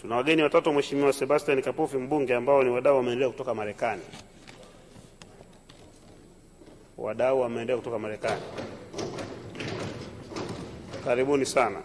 Tuna wageni watatu, Mheshimiwa Sebastian Kapufi mbunge, ambao ni wadau wa maendeleo kutoka Marekani. Wadau wa maendeleo kutoka Marekani, karibuni sana.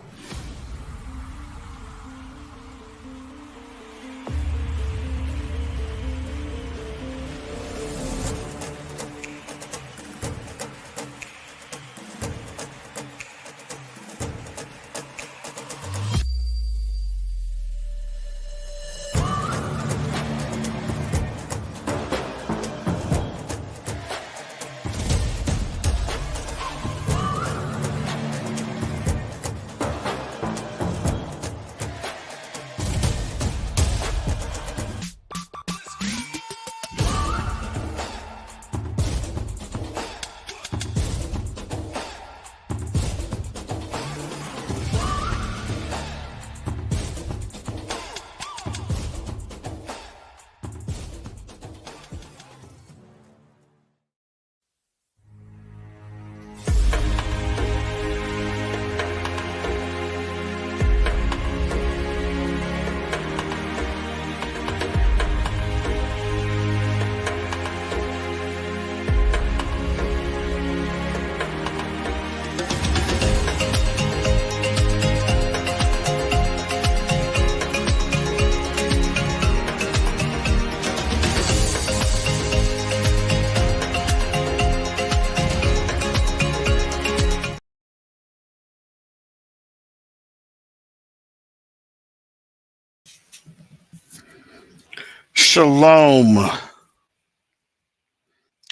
Shalom,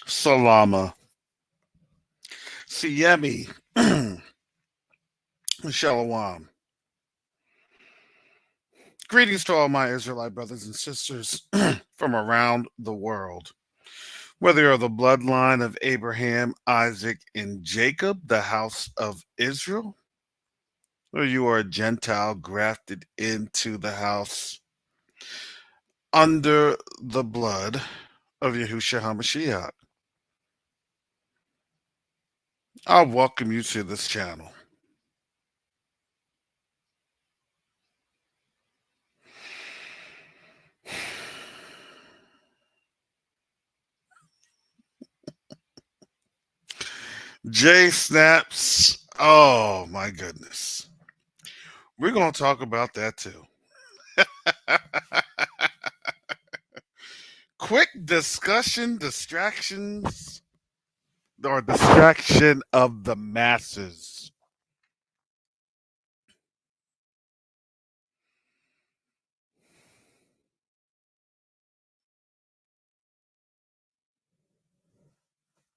Salama, Siyemi, Shalom. Greetings to all my Israelite brothers and sisters from around the world. Whether you're the bloodline of Abraham, Isaac, and Jacob, the house of Israel, or you are a Gentile grafted into the house under the blood of Yahushua HaMashiach, I welcome you to this channel. J Snaps, oh my goodness. We're going to talk about that too. Quick discussion, distractions, or distraction of the masses.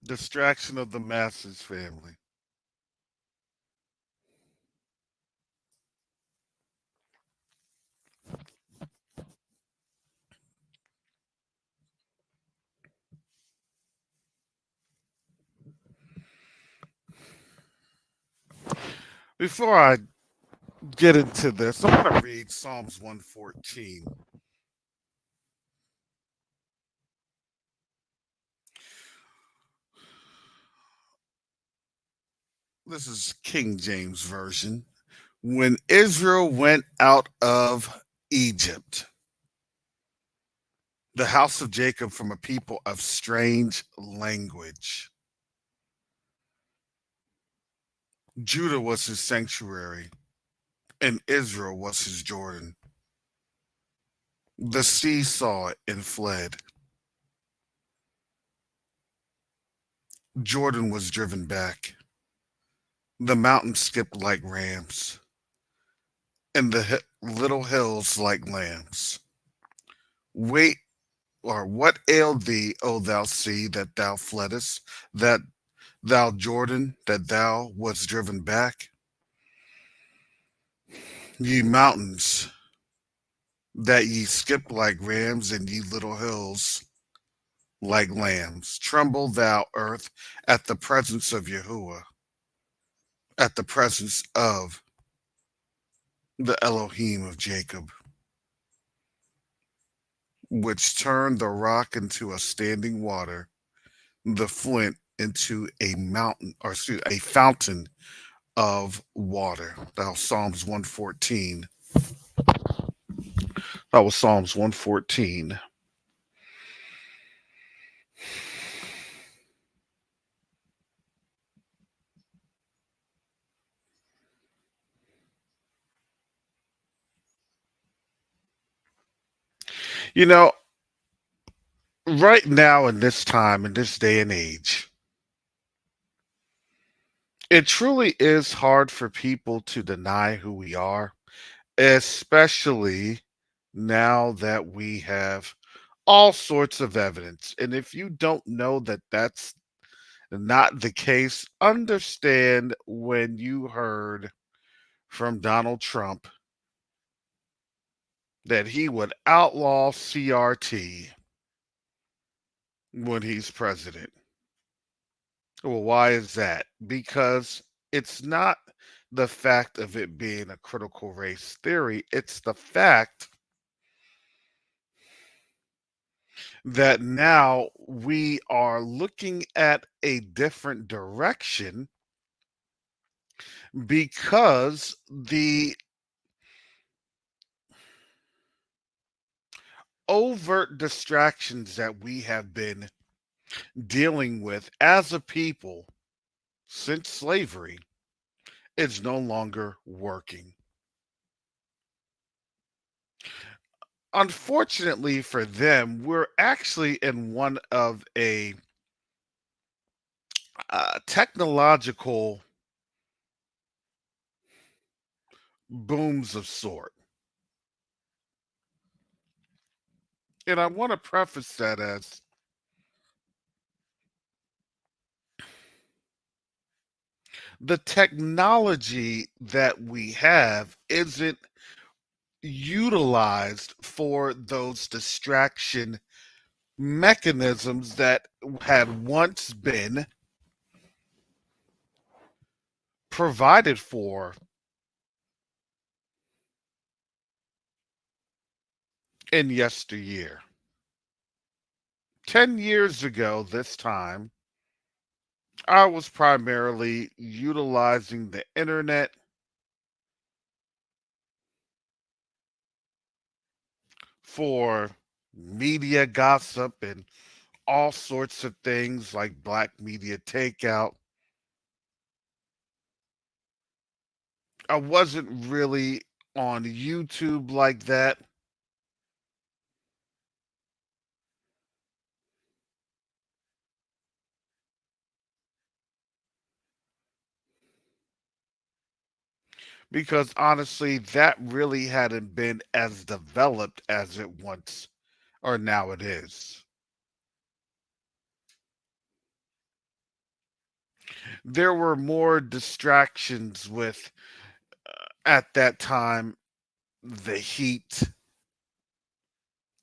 Distraction of the masses, family. Before I get into this, I'm going to read Psalms 114. This is King James Version. When Israel went out of Egypt, the house of Jacob from a people of strange language. Judah was his sanctuary, and Israel was his Jordan. The sea saw it and fled. Jordan was driven back. The mountains skipped like rams, and the little hills like lambs. Wait, or what ailed thee, O thou sea, that thou fleddest, that thou Jordan, that thou wast driven back? Ye mountains, that ye skip like rams, and ye little hills like lambs. Tremble, thou earth, at the presence of Yahuwah, at the presence of the Elohim of Jacob, which turned the rock into a standing water, the flint into a mountain, or excuse, a fountain of water. Thou Psalms 114. That was Psalms 114. You know, right now in this time, in this day and age, it truly is hard for people to deny who we are, especially now that we have all sorts of evidence. And if you don't know that that's not the case, understand when you heard from Donald Trump that he would outlaw CRT when he's president. Well, why is that? Because it's not the fact of it being a critical race theory, it's the fact that now we are looking at a different direction because the overt distractions that we have been dealing with as a people since slavery is no longer working. Unfortunately for them, we're actually in one of a technological booms of sort. And I want to preface that as the technology that we have isn't utilized for those distraction mechanisms that had once been provided for in yesteryear. 10 years ago, this time, I was primarily utilizing the internet for media gossip and all sorts of things like black media takeout. I wasn't really on YouTube like that because honestly, that really hadn't been as developed as it once or now it is. There were more distractions with, at that time, the Heat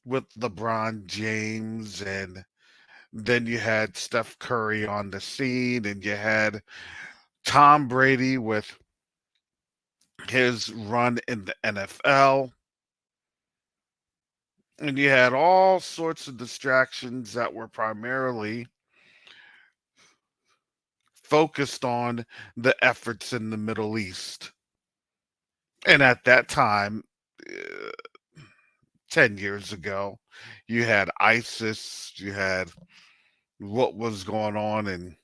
with LeBron James, and then you had Steph Curry on the scene, and you had Tom Brady with his run in the NFL. And you had all sorts of distractions that were primarily focused on the efforts in the Middle East. And at that time, uh, 10 years ago, you had ISIS, you had what was going on in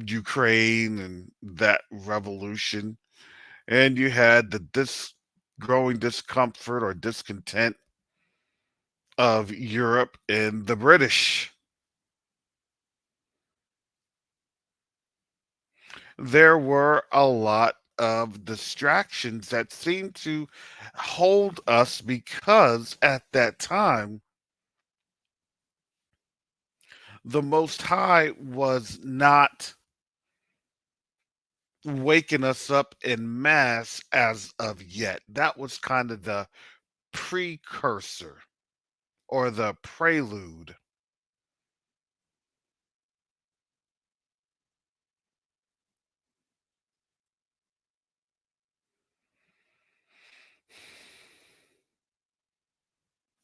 Ukraine and that revolution, and you had the growing discomfort or discontent of Europe and the British. There were a lot of distractions that seemed to hold us because at that time, the Most High was not waking us up in mass as of yet. That was kind of the precursor or the prelude.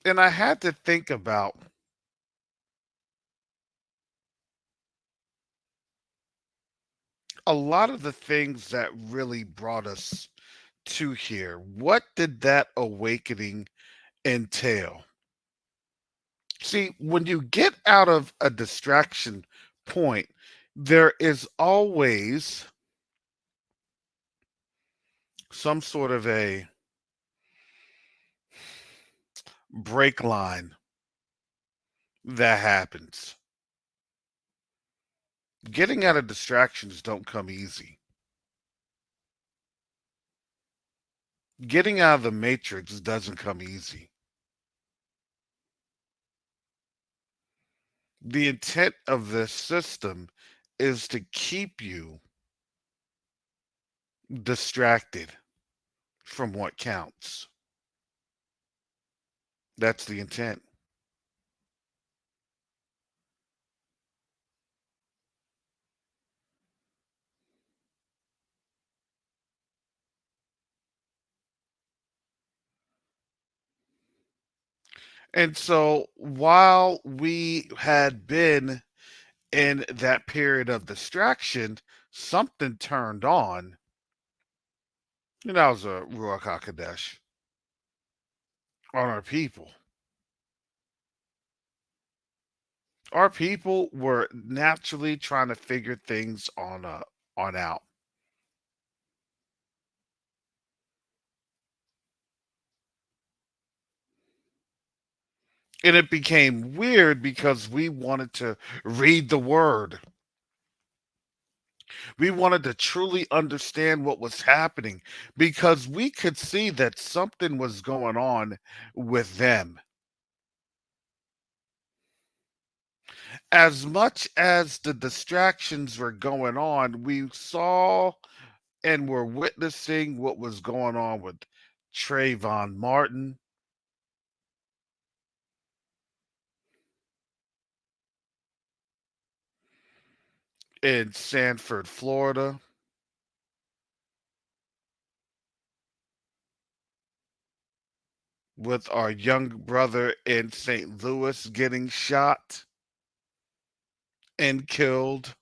And I had to think about a lot of the things that really brought us to here. What did that awakening entail. See, when you get out of a distraction point, there is always some sort of a break line that happens. Getting out of distractions don't come easy. Getting out of the matrix doesn't come easy. The intent of this system is to keep you distracted from what counts. That's the intent. And so while we had been in that period of distraction, something turned on. That was a Ruach HaKodesh on our people. Our people were naturally trying to figure things on out. And it became weird because we wanted to read the word. We wanted to truly understand what was happening because we could see that something was going on with them. As much as the distractions were going on, we saw and were witnessing what was going on with Trayvon Martin in Sanford, Florida, with our young brother in St. Louis getting shot and killed.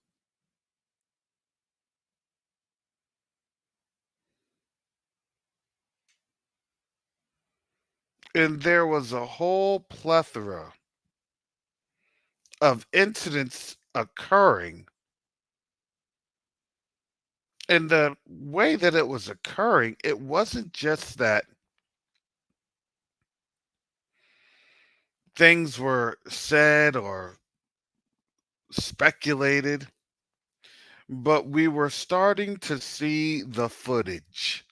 And there was a whole plethora of incidents occurring. And the way that it was occurring, it wasn't just that things were said or speculated, but we were starting to see the footage.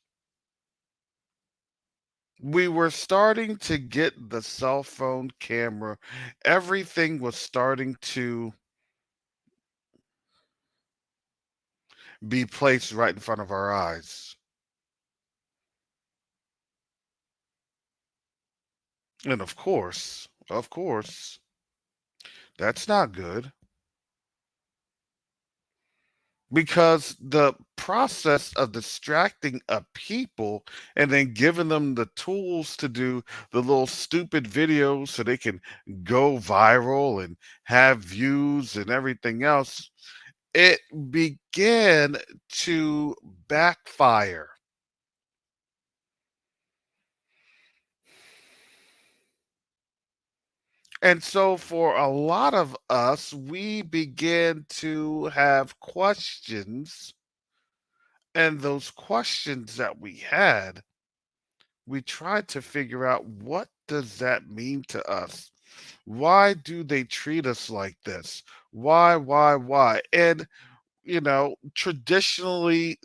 We were starting to get the cell phone camera. Everything was starting to be placed right in front of our eyes. And of course, that's not good because the process of distracting a people and then giving them the tools to do the little stupid videos so they can go viral and have views and everything else, it began to backfire. And so, for a lot of us, we began to have questions. And those questions that we had, we tried to figure out, what does that mean to us? Why do they treat us like this? Why? And traditionally,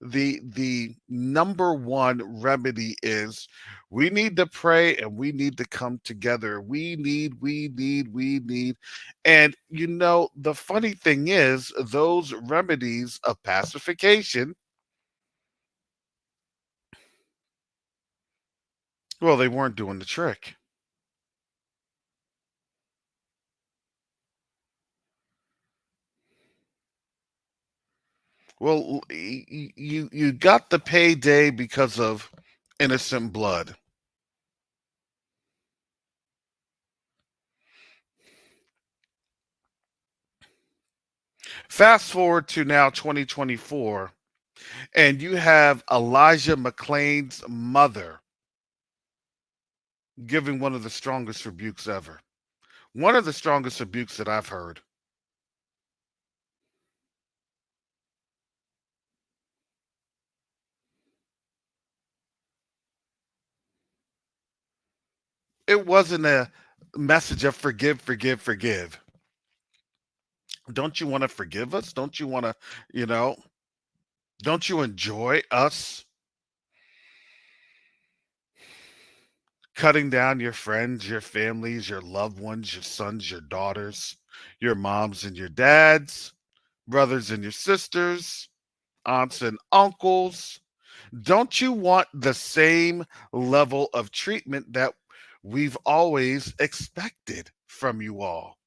the number one remedy is, we need to pray and we need to come together. We need. And the funny thing is, those remedies of pacification, well, they weren't doing the trick. Well, you got the payday because of innocent blood. Fast forward to now 2024, and you have Elijah McClain's mother giving one of the strongest rebukes ever. One of the strongest rebukes that I've heard. It wasn't a message of forgive, forgive, forgive. Don't you want to forgive us? Don't you want to, you know, don't you enjoy us cutting down your friends, your families, your loved ones, your sons, your daughters, your moms and your dads, brothers and your sisters, aunts and uncles? Don't you want the same level of treatment that we've always expected from you all?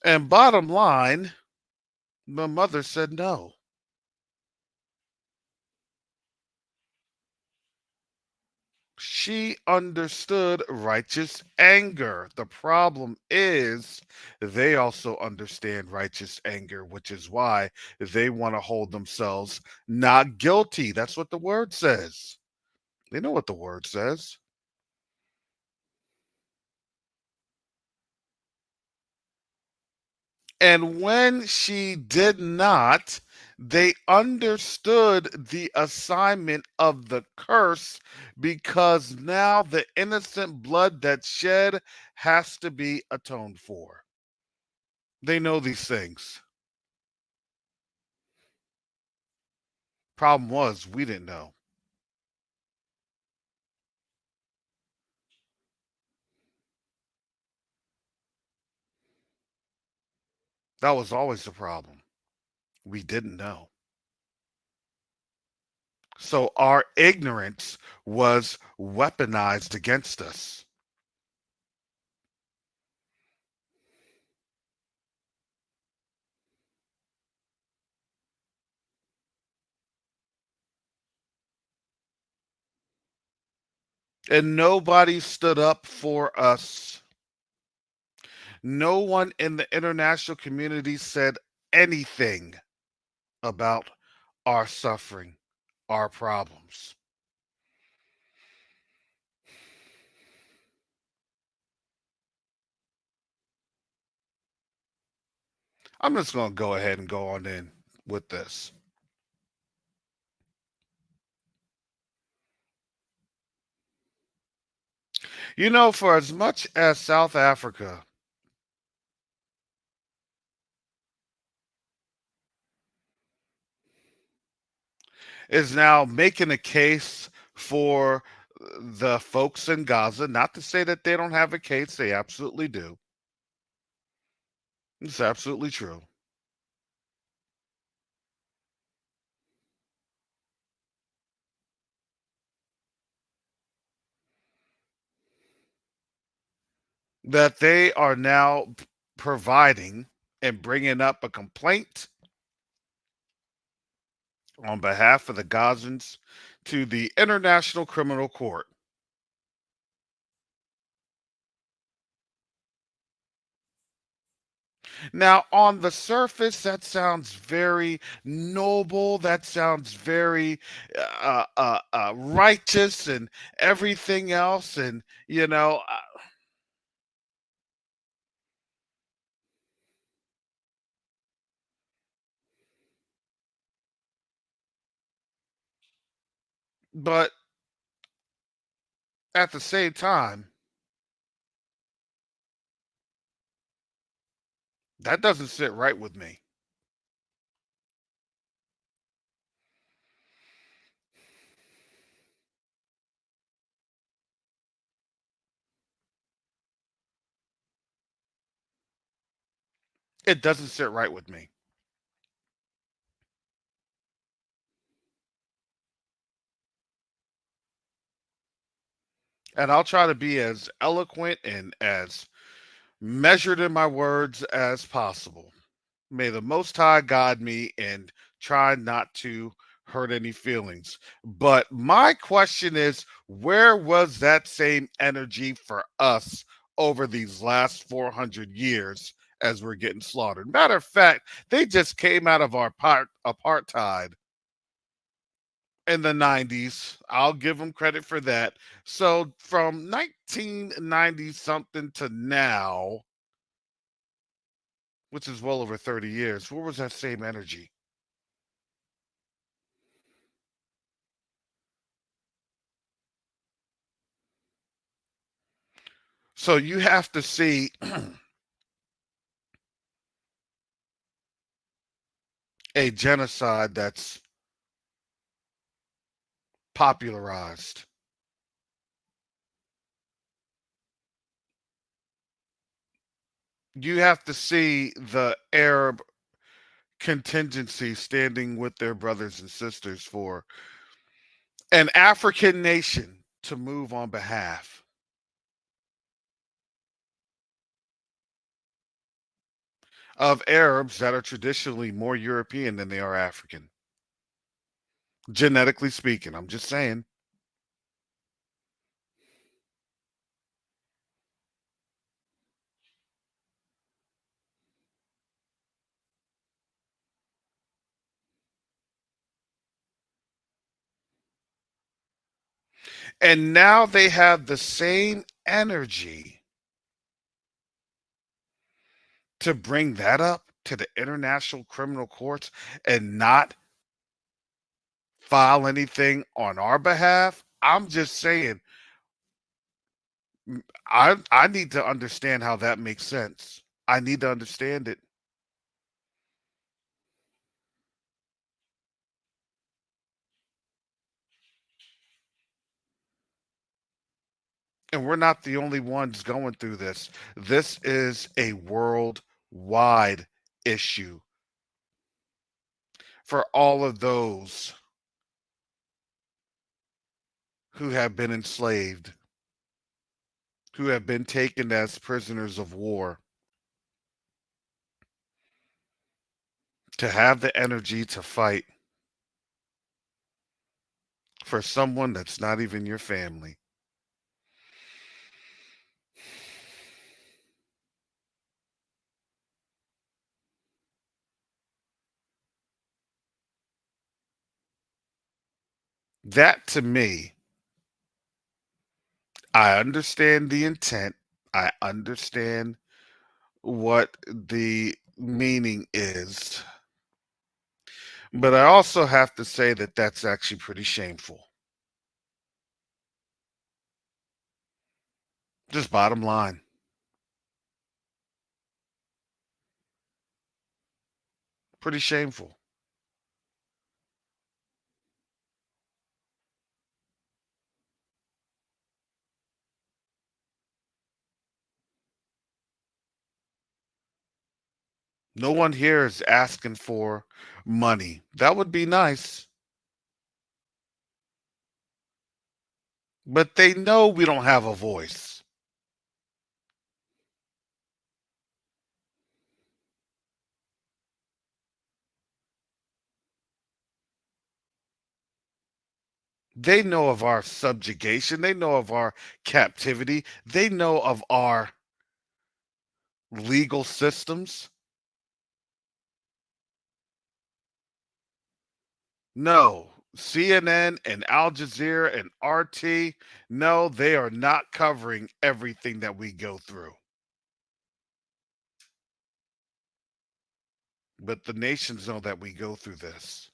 And bottom line, my mother said no. She understood righteous anger. The problem is they also understand righteous anger, which is why they want to hold themselves not guilty. That's what the word says. They know what the word says. And when she did not, they understood the assignment of the curse because now the innocent blood that's shed has to be atoned for. They know these things. Problem was, we didn't know. That was always the problem. We didn't know. So our ignorance was weaponized against us. And nobody stood up for us. No one in the international community said anything about our suffering, our problems. I'm just going to go ahead and go on in with this. You know, for as much as South Africa is now making a case for the folks in Gaza, not to say that they don't have a case, they absolutely do. It's absolutely true. That they are now providing and bringing up a complaint on behalf of the Gazans to the International Criminal Court. Now, on the surface, that sounds very noble. That sounds very righteous and everything else. And, you know, but at the same time, that doesn't sit right with me. It doesn't sit right with me. And I'll try to be as eloquent and as measured in my words as possible. May the Most High guide me and try not to hurt any feelings. But my question is, where was that same energy for us over these last 400 years as we're getting slaughtered? Matter of fact, they just came out of our apartheid in the 90s. I'll give them credit for that. So from 1990 something to now, which is well over 30 years, where was that same energy? So you have to see a genocide that's popularized. You have to see the Arab contingency standing with their brothers and sisters for an African nation to move on behalf of Arabs that are traditionally more European than they are African, genetically speaking. I'm just saying. And now they have the same energy to bring that up to the international criminal courts and not file anything on our behalf. I'm just saying, I need to understand how that makes sense. I need to understand it. And we're not the only ones going through this. This is a worldwide issue for all of those who have been enslaved, who have been taken as prisoners of war, to have the energy to fight for someone that's not even your family. That to me, I understand the intent. I understand what the meaning is. But I also have to say that that's actually pretty shameful. Just bottom line. Pretty shameful. No one here is asking for money. That would be nice. But they know we don't have a voice. They know of our subjugation. They know of our captivity. They know of our legal systems. No, CNN and Al Jazeera and RT, no, they are not covering everything that we go through. But the nations know that we go through this.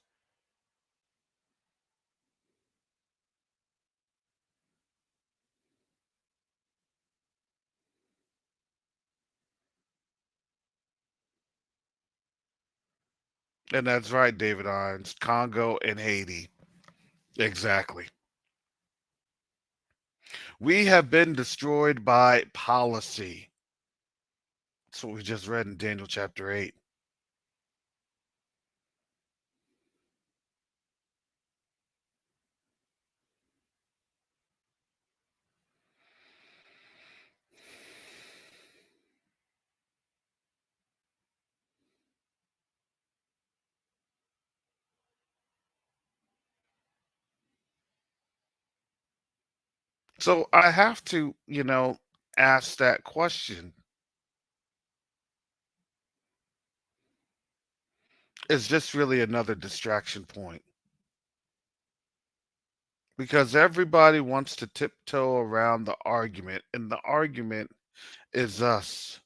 And that's right, David Irons, Congo and Haiti. Exactly. We have been destroyed by policy. That's what we just read in Daniel chapter 8. So I have to, ask that question. Is this really another distraction point? because everybody wants to tiptoe around the argument, and the argument is us.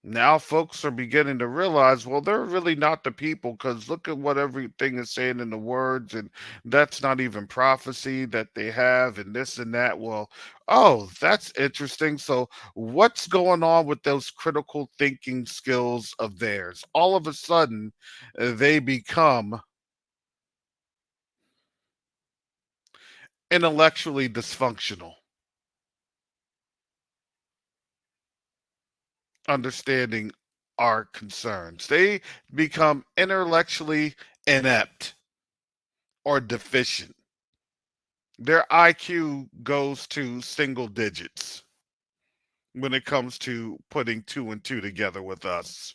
Now folks are beginning to realize, well, they're really not the people because look at what everything is saying in the words, and that's not even prophecy that they have, and this and that. Well, oh, that's interesting. So, what's going on with those critical thinking skills of theirs? All of a sudden, they become intellectually dysfunctional, understanding our concerns. They become intellectually inept or deficient. Their IQ goes to single digits when it comes to putting two and two together with us.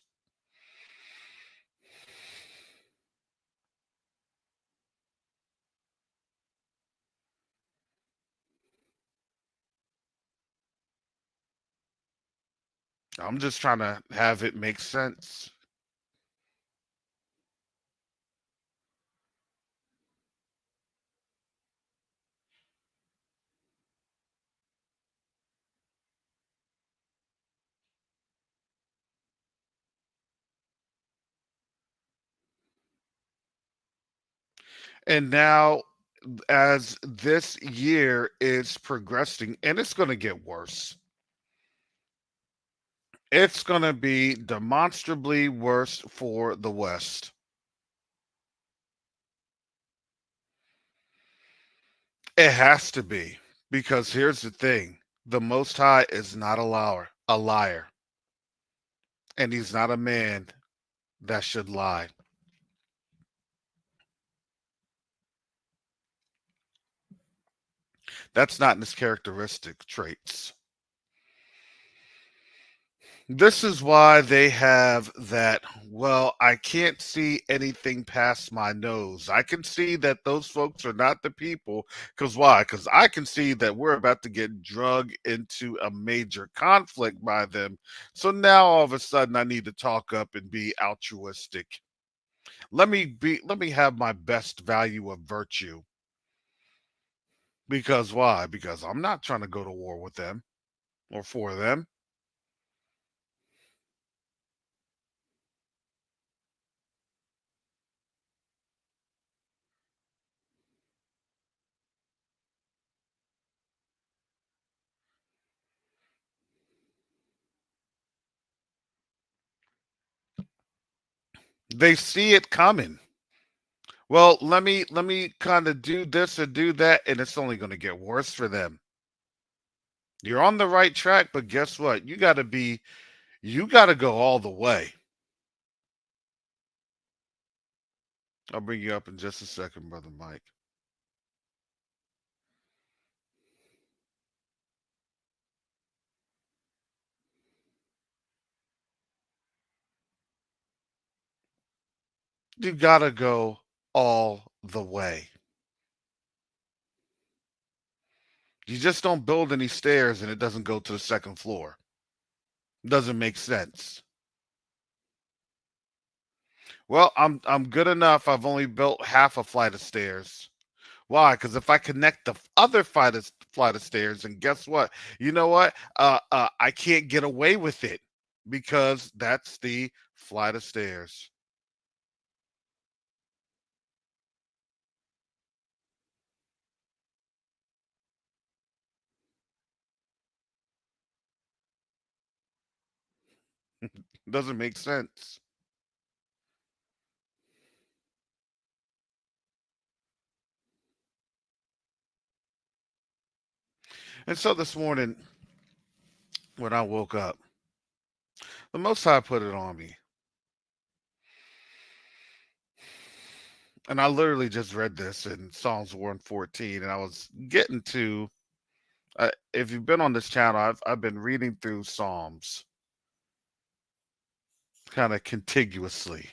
I'm just trying to have it make sense. And now, as this year is progressing, and it's going to get worse, it's going to be demonstrably worse for the West. It has to be, because here's the thing: the Most High is not a liar, and he's not a man that should lie. That's not in his characteristic traits. This is why they have that. Well, I can't see anything past my nose. I can see that those folks are not the people. Because why? Because I can see that we're about to get drug into a major conflict by them. So now all of a sudden I need to talk up and be altruistic. Let me have my best value of virtue. Because why? Because I'm not trying to go to war with them or for them. They see it coming. Well, let me kind of do this or do that, and it's only going to get worse for them. You're on the right track, but guess what? You got to go all the way. I'll bring you up in just a second, brother Mike. You got to go all the way. You just don't build any stairs and it doesn't go to the second floor. Doesn't make sense. Well, I'm good enough. I've only built half a flight of stairs. Why? Because if I connect the other flight of stairs, and guess what? You know what? I can't get away with it because that's the flight of stairs. Doesn't make sense. And so this morning, when I woke up, the Most High put it on me, and I literally just read this in Psalms 114, and I was getting to. If you've been on this channel, I've been reading through Psalms kind of contiguously.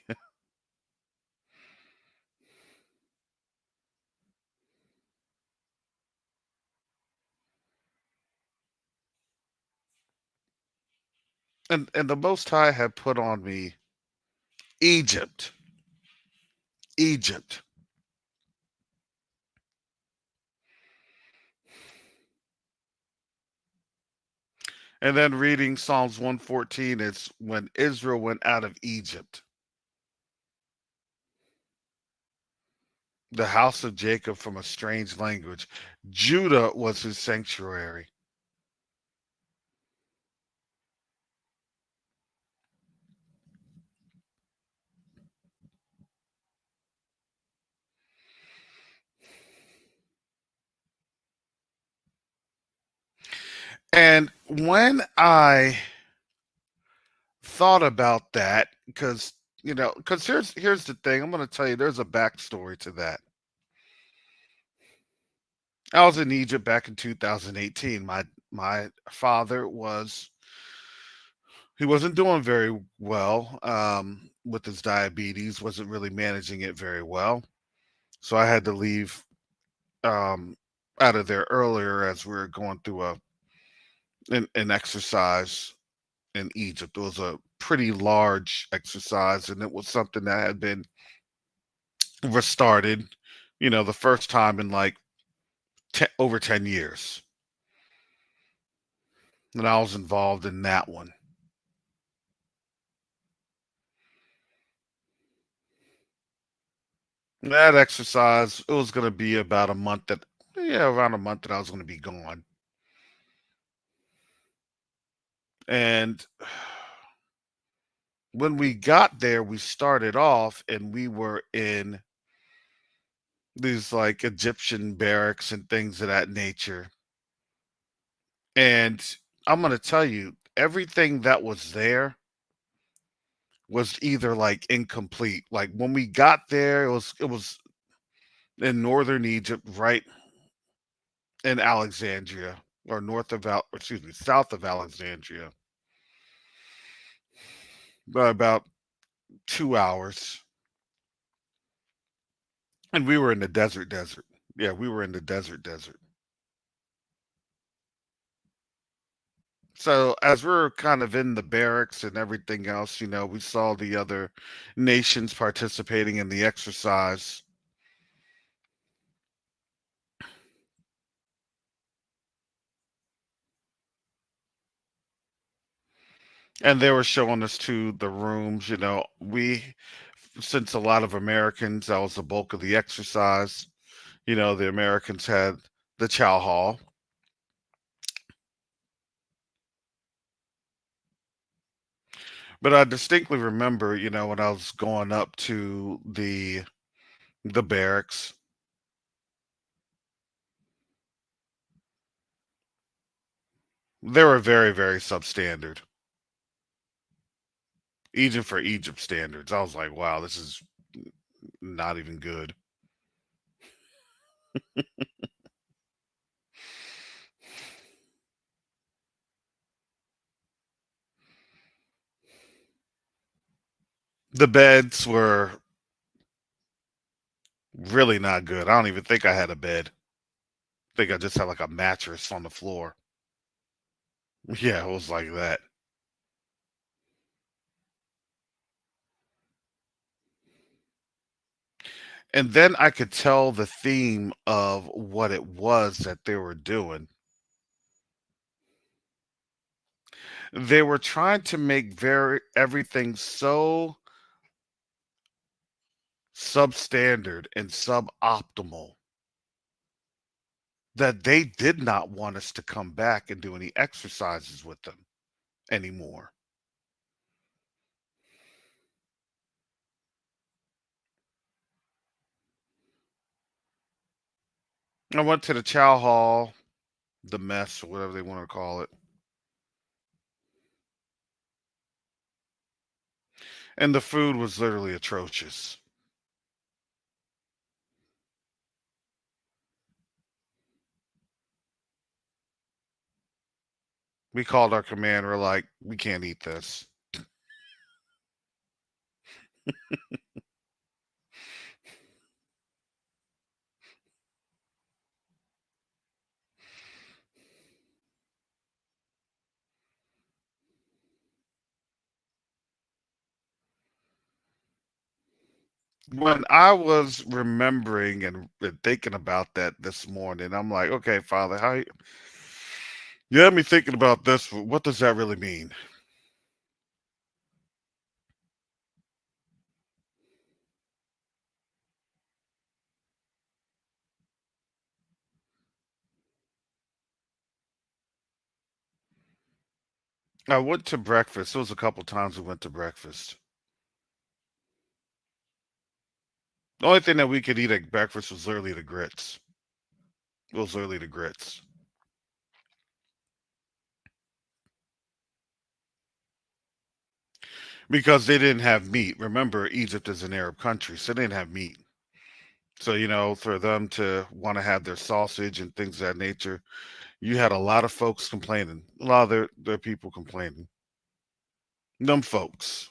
And the Most High had put on me Egypt. Egypt. And then reading Psalms 114, it's when Israel went out of Egypt. The house of Jacob from a strange language. Judah was his sanctuary. And when I thought about that, because because here's the thing, I'm going to tell you, there's a backstory to that. I was in Egypt back in 2018. My father he wasn't doing very well with his diabetes, wasn't really managing it very well. So I had to leave um, out of there earlier as we were going through an exercise in Egypt. It was a pretty large exercise, and it was something that had been restarted, the first time in like over 10 years. And I was involved in that one. That exercise, it was going to be about a month around a month that I was going to be gone. And when we got there, we started off and we were in these like Egyptian barracks and things of that nature. And I'm going to tell you, everything that was there was either like incomplete. Like when we got there, it was in northern Egypt, right in Alexandria, or south of Alexandria, by about 2 hours. And we were in the desert. Yeah, we were in the desert. So as we're kind of in the barracks and everything else, we saw the other nations participating in the exercise. And they were showing us to the rooms. Since a lot of Americans, that was the bulk of the exercise. The Americans had the chow hall. But I distinctly remember, when I was going up to the barracks, they were very, very substandard. Even for Egypt standards. I was like, wow, this is not even good. The beds were really not good. I don't even think I had a bed. I think I just had like a mattress on the floor. Yeah, it was like that. And then I could tell the theme of what it was that they were doing. They were trying to make very everything so substandard and suboptimal that they did not want us to come back and do any exercises with them anymore. I went to the chow hall, the mess, or whatever they want to call it, and the food was literally atrocious. We called our commander, like, we can't eat this. When I was remembering and thinking about that this morning, I'm like, okay, Father, you had me thinking about this. What does that really mean? I went to breakfast. It was a couple times we went to breakfast. The only thing that we could eat at breakfast was literally the grits. It was literally the grits because they didn't have meat. Remember, Egypt is an Arab country, so they didn't have meat. So, for them to want to have their sausage and things of that nature, you had a lot of folks complaining. A lot of their people complaining. Them folks.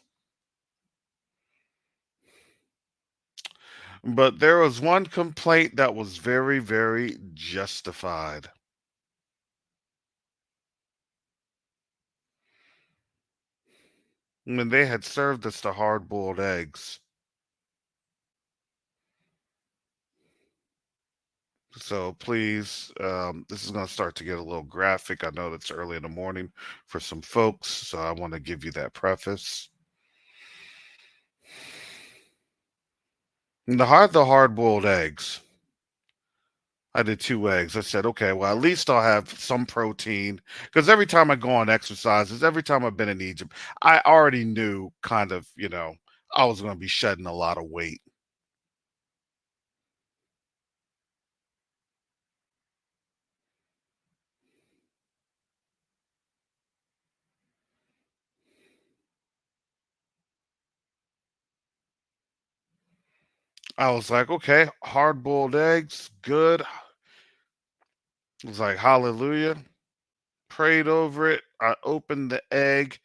But there was one complaint that was very, very justified. When they had served us the hard boiled eggs. So please, this is going to start to get a little graphic. I know it's early in the morning for some folks, so I want to give you that preface. And the hard boiled eggs. I did 2 eggs. I said, okay, well, at least I'll have some protein. Because every time I go on exercises, every time I've been in Egypt, I already knew kind of, I was going to be shedding a lot of weight. I was like, okay, hard boiled eggs, good. I was like, hallelujah. Prayed over it. I opened the egg,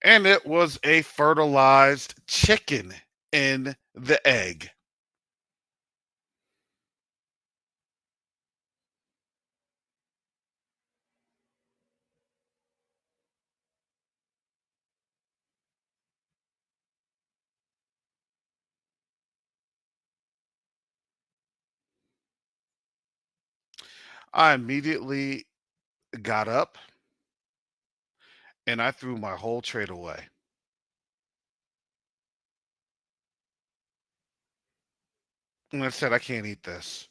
and it was a fertilized chicken in the egg. I immediately got up and I threw my whole trade away. And I said, I can't eat this.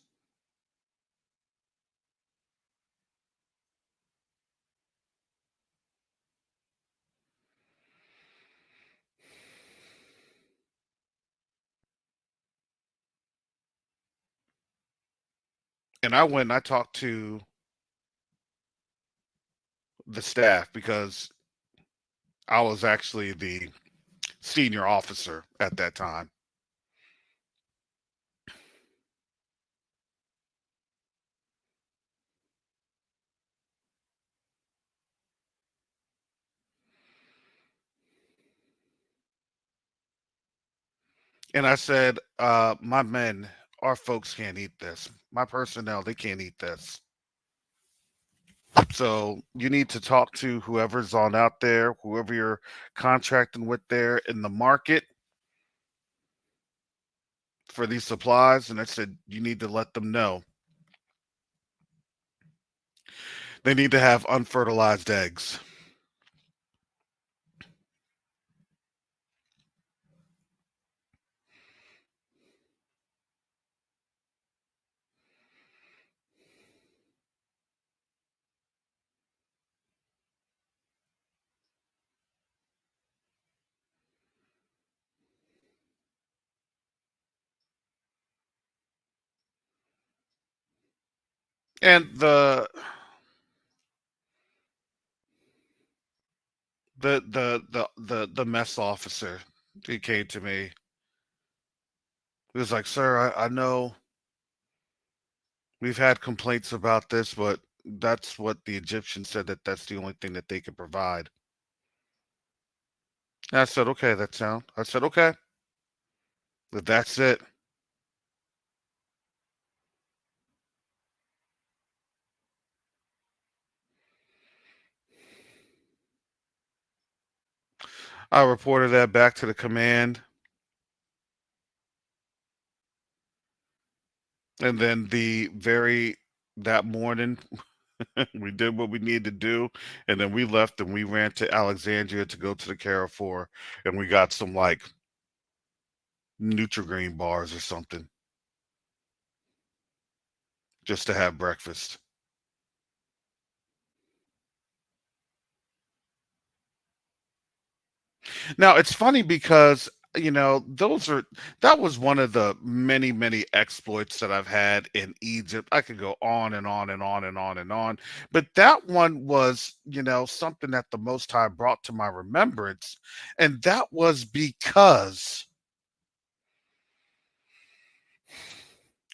And I went and I talked to the staff because I was actually the senior officer at that time. And I said, my men, our folks can't eat this. My personnel, they can't eat this. So you need to talk to whoever's on out there, whoever you're contracting with there in the market for these supplies. And I said, you need to let them know they need to have unfertilized eggs. And the mess officer, he came to me. He was like, "Sir, I know we've had complaints about this, but that's what the Egyptians said that that's the only thing that they could provide." And I said, "Okay, that sound." I said, "Okay, if that's it." I reported that back to the command. And then the very that morning, we did what we needed to do, and then we left and we ran to Alexandria to go to the Carrefour, and we got some like Nutri-Grain bars or something just to have breakfast. Now it's funny because those are that was one of the many exploits that I've had in Egypt. I could go on and on and on and on and on, but that one was something that the Most High brought to my remembrance, and that was because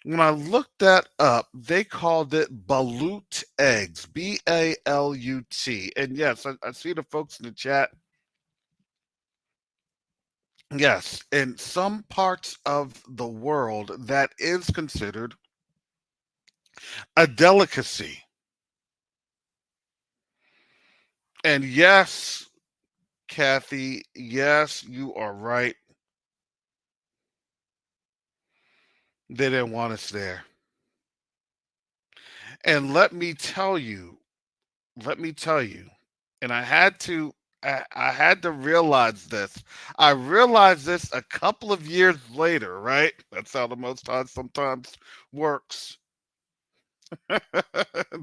when I looked that up, they called it balut eggs, Balut. And yes, I see the folks in the chat. Yes, in some parts of the world, that is considered a delicacy. And yes, Kathy, yes, you are right. They didn't want us there. And let me tell you, and I had to realize this. I realized this a couple of years later, right? That's how the Most High sometimes works.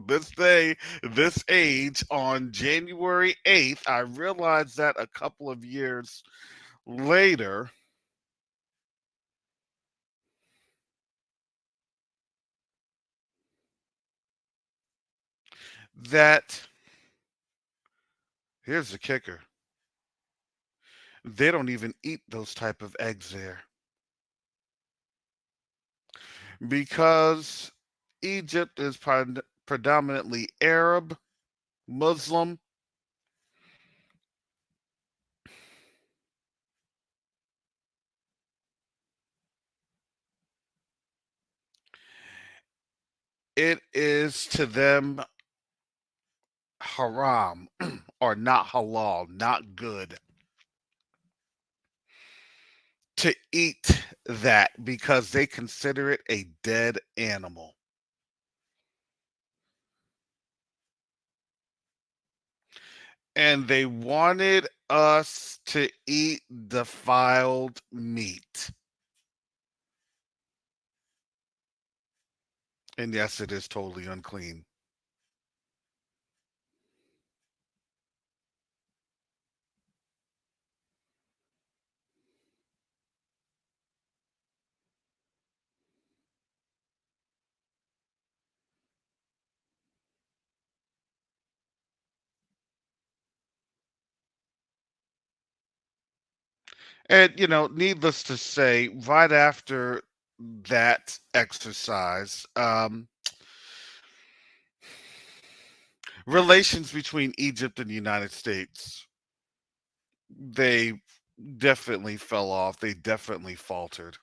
This day, this age, on January 8th, I realized that a couple of years later that here's the kicker. They don't even eat those type of eggs there because Egypt is predominantly Arab, Muslim. It is to them haram or not halal, not good to eat that because they consider it a dead animal. And they wanted us to eat defiled meat. And yes, it is totally unclean. And, needless to say, right after that exercise, relations between Egypt and the United States, they definitely fell off. They definitely faltered.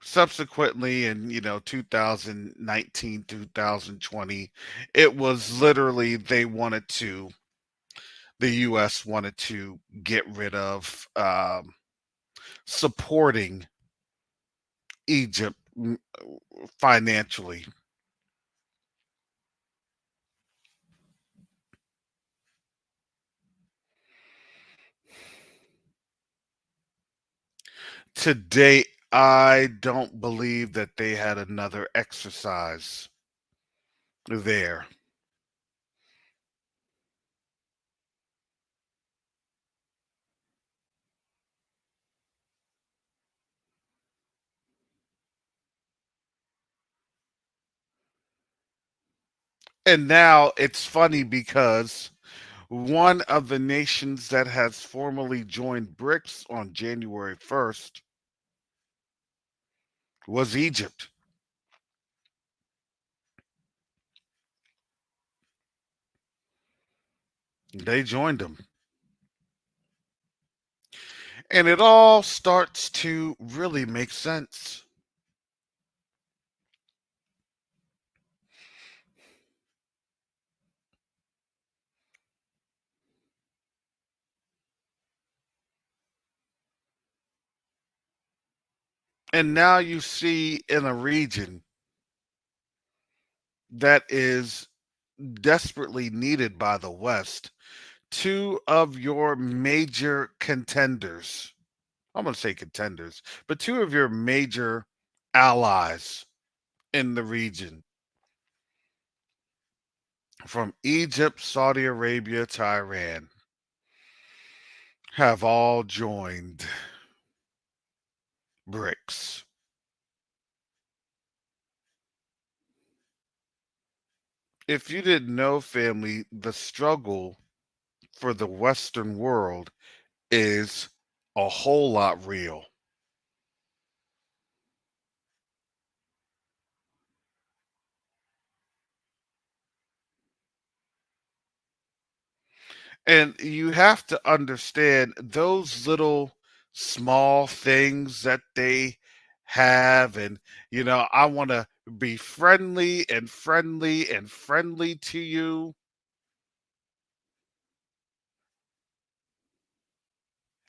Subsequently, in 2019, 2020, it was literally the U.S. wanted to get rid of supporting Egypt financially. To date, I don't believe that they had another exercise there. And now it's funny because one of the nations that has formally joined Brics on January 1st was Egypt. They joined them. And it all starts to really make sense. And now you see in a region that is desperately needed by the West, two of your major contenders, I'm going to say contenders, but two of your major allies in the region, from Egypt, Saudi Arabia to Iran, have all joined Brics. If you didn't know, family, the struggle for the Western world is a whole lot real. And you have to understand those little small things that they have. And, I want to be friendly and friendly and friendly to you.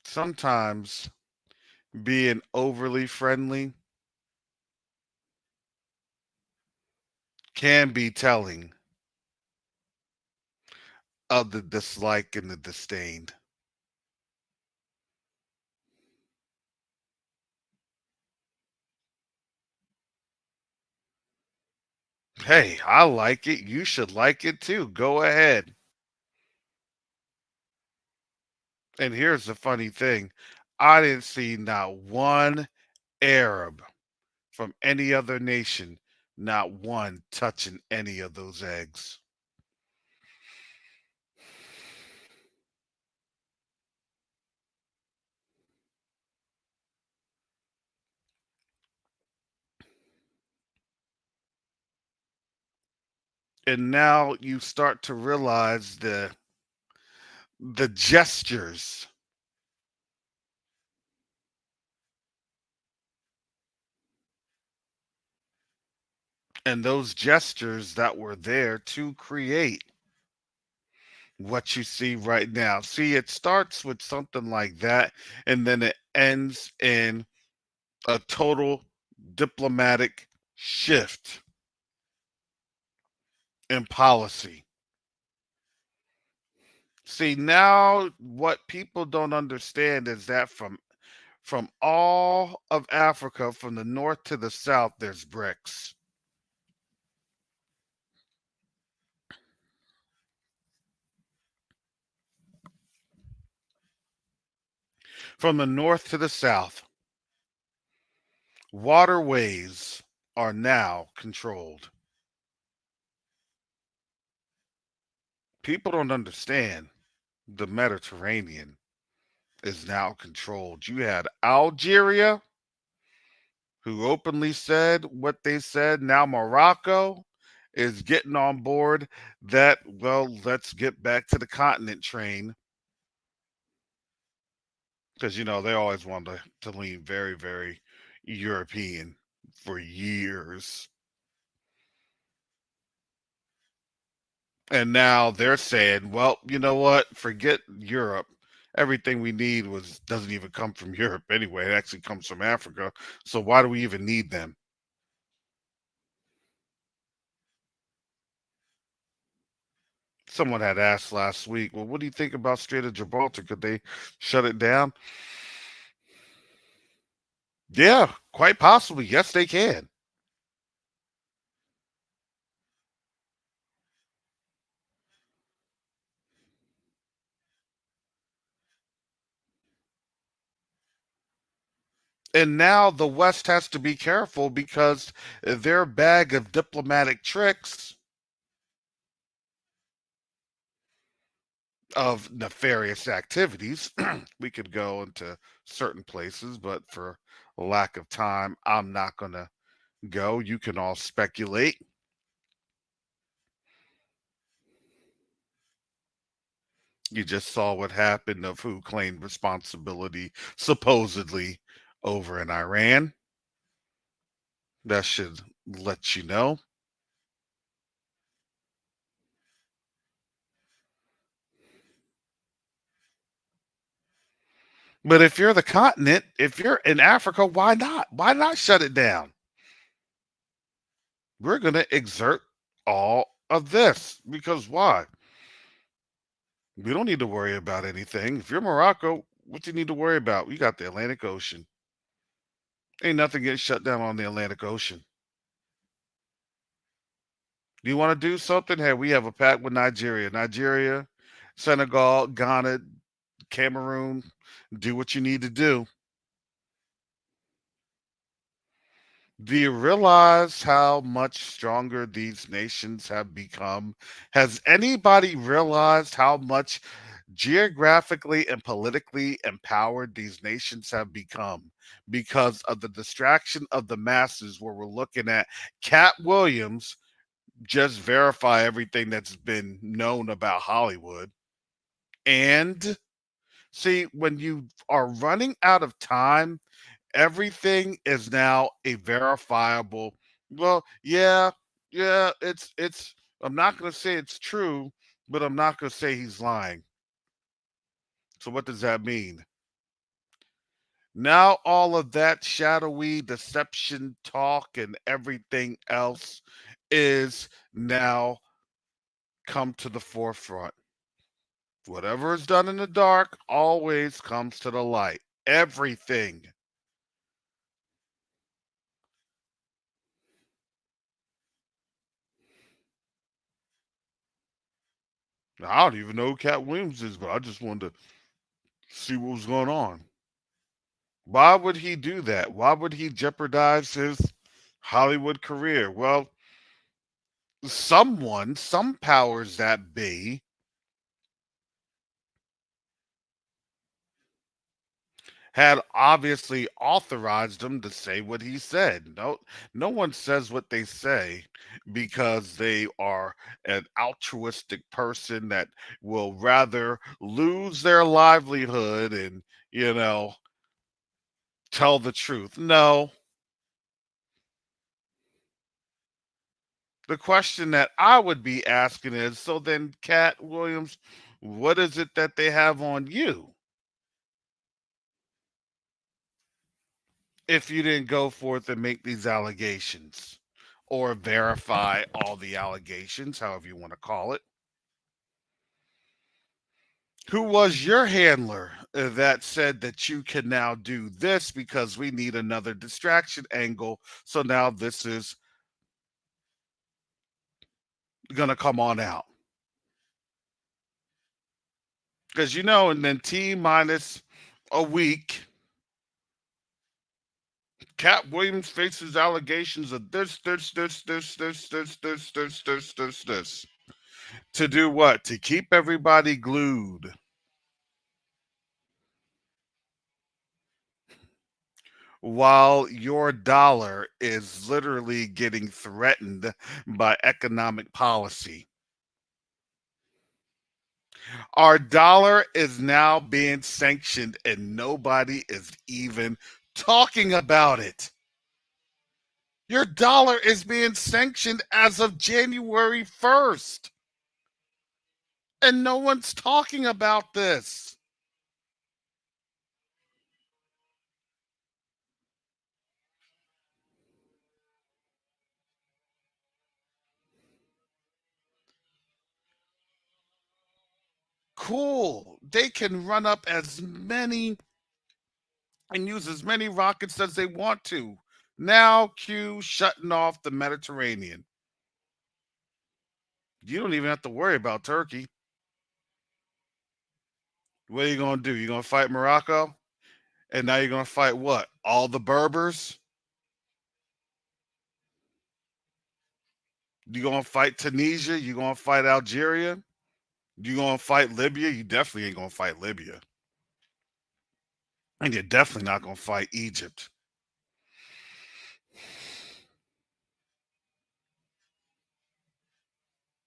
Sometimes being overly friendly can be telling of the dislike and the disdain. Hey, I like it. You should like it too. Go ahead. And here's the funny thing, I didn't see not one Arab from any other nation, not one touching any of those eggs. And now you start to realize the gestures and those gestures that were there to create what you see right now. See, it starts with something like that, and then it ends in a total diplomatic shift in policy. See, now what people don't understand is that from all of Africa, from the north to the south, there's bricks. From the north to the south, waterways are now controlled. People don't understand the Mediterranean is now controlled. You had Algeria, who openly said what they said. Now Morocco is getting on board that, well, let's get back to the continent train, because, they always wanted to lean very, very European for years. And now they're saying, well, you know what? Forget Europe. Everything we need was doesn't even come from Europe anyway. It actually comes from Africa. So why do we even need them? Someone had asked last week, well, what do you think about Strait of Gibraltar? Could they shut it down? Yeah, quite possibly. Yes, they can. And now the West has to be careful because their bag of diplomatic tricks of nefarious activities. We could go into certain places, but for lack of time, I'm not going to go. You can all speculate. You just saw what happened of who claimed responsibility, supposedly, over in Iran. That should let you know. But if you're the continent, if you're in Africa, why not? Why not shut it down? We're going to exert all of this because why? We don't need to worry about anything. If you're Morocco, what you need to worry about? We got the Atlantic Ocean. Ain't nothing getting shut down on the Atlantic Ocean. Do you want to do something? Hey, we have a pact with Nigeria, Senegal, Ghana, Cameroon. Do what you need to do. Do you realize how much stronger these nations have become? Has anybody realized how much geographically and politically empowered these nations have become because of the distraction of the masses, where we're looking at Cat Williams just verify everything that's been known about Hollywood? And see, when you are running out of time, everything is now a verifiable. Well, yeah, it's I'm not going to say it's true, but I'm not going to say he's lying. So what does that mean? Now all of that shadowy deception talk and everything else is now come to the forefront. Whatever is done in the dark always comes to the light. Everything. Now, I don't even know who Cat Williams is, but I just wanted to see what was going on. Why would he do that? Why would he jeopardize his Hollywood career? Well, some powers that be, had obviously authorized him to say what he said. No one says what they say because they are an altruistic person that will rather lose their livelihood and, you know, tell the truth. No. The question that I would be asking is, so then, Cat Williams, what is it that they have on you if you didn't go forth and make these allegations or verify all the allegations, however you want to call it? Who was your handler that said that you can now do this because we need another distraction angle? So now this is going to come on out. Because, and then T minus a week, Cat Williams faces allegations of this. To do what? To keep everybody glued. While your dollar is literally getting threatened by economic policy. Our dollar is now being sanctioned and nobody is even talking about it. Your dollar is being sanctioned as of January 1st. And no one's talking about this. Cool. They can run up as many and use as many rockets as they want to. Now, Q shutting off the Mediterranean. You don't even have to worry about Turkey. What are you going to do? You're going to fight Morocco? And now you're going to fight what? All the Berbers? You going to fight Tunisia? You going to fight Algeria? You going to fight Libya? You definitely ain't going to fight Libya. And you're definitely not going to fight Egypt.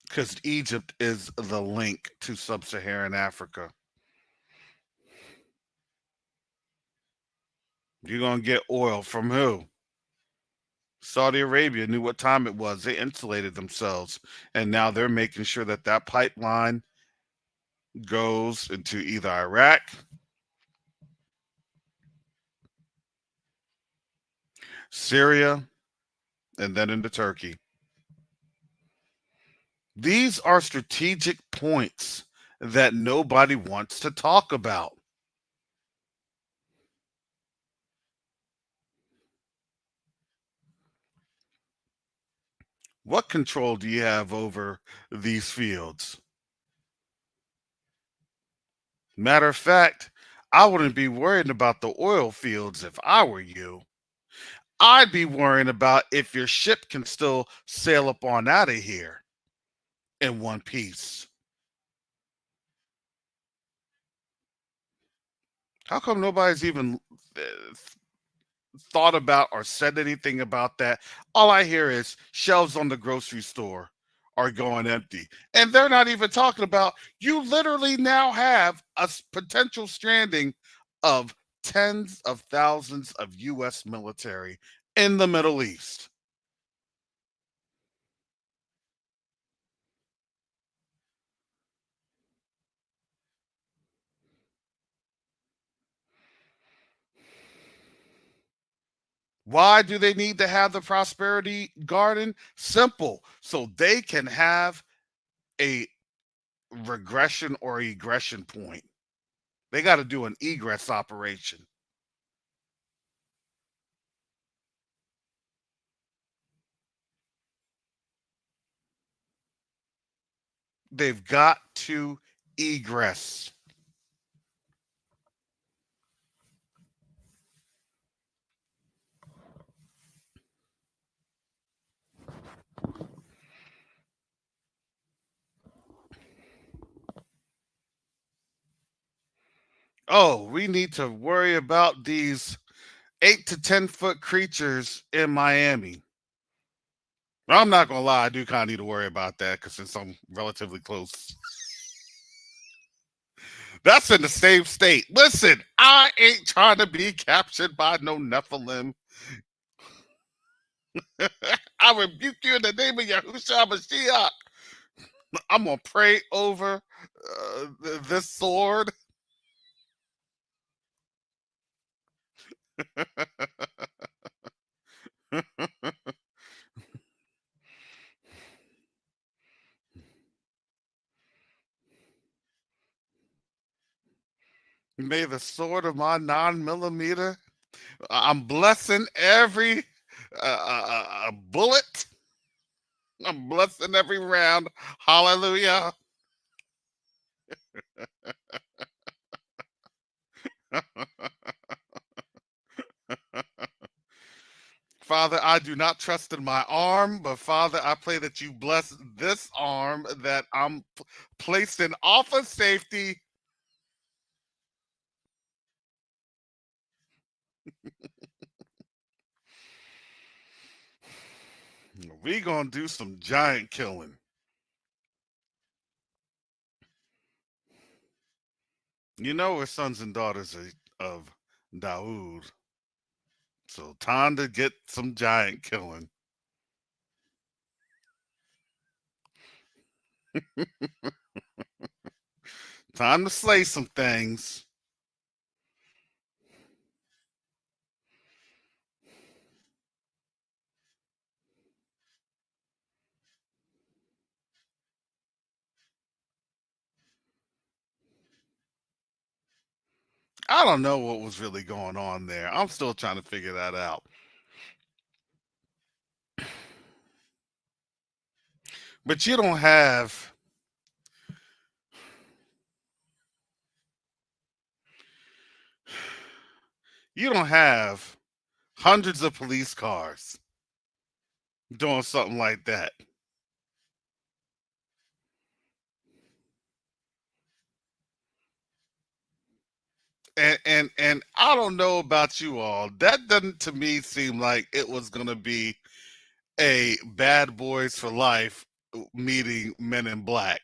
Because Egypt is the link to sub-Saharan Africa. You're going to get oil from who? Saudi Arabia knew what time it was. They insulated themselves. And now they're making sure that that pipeline goes into either Iraq Syria, and then into Turkey. These are strategic points that nobody wants to talk about. What control do you have over these fields? Matter of fact, I wouldn't be worried about the oil fields if I were you. I'd be worrying about if your ship can still sail up on out of here in one piece. How come nobody's even uh, thought about or said anything about that? All I hear is shelves on the grocery store are going empty. And they're not even talking about you literally now have a potential stranding of tens of thousands of US military in the Middle East. Why do they need to have the prosperity garden? Simple, so they can have a regression or egression point. They got to do an egress operation. They've got to egress. Oh, we need to worry about these 8 to 10 foot creatures in Miami. I'm not gonna lie, I do kind of need to worry about that because since I'm relatively close, that's in the same state. Listen, I ain't trying to be captured by no Nephilim. I rebuke you in the name of Yahushua Mashiach. I'm gonna pray over this sword. May the sword of my 9 millimeter. I'm blessing every bullet. I'm blessing every round. Hallelujah. Father, I do not trust in my arm, but Father, I pray that you bless this arm that I'm placed in off of safety. We gonna do some giant killing. You know we're sons and daughters of Daoud. So time to get some giant killing. Time to slay some things. I don't know what was really going on there. I'm still trying to figure that out. But you don't have hundreds of police cars doing something like that. And I don't know about you all. That doesn't to me seem like it was gonna be a bad boys for life meeting men in black.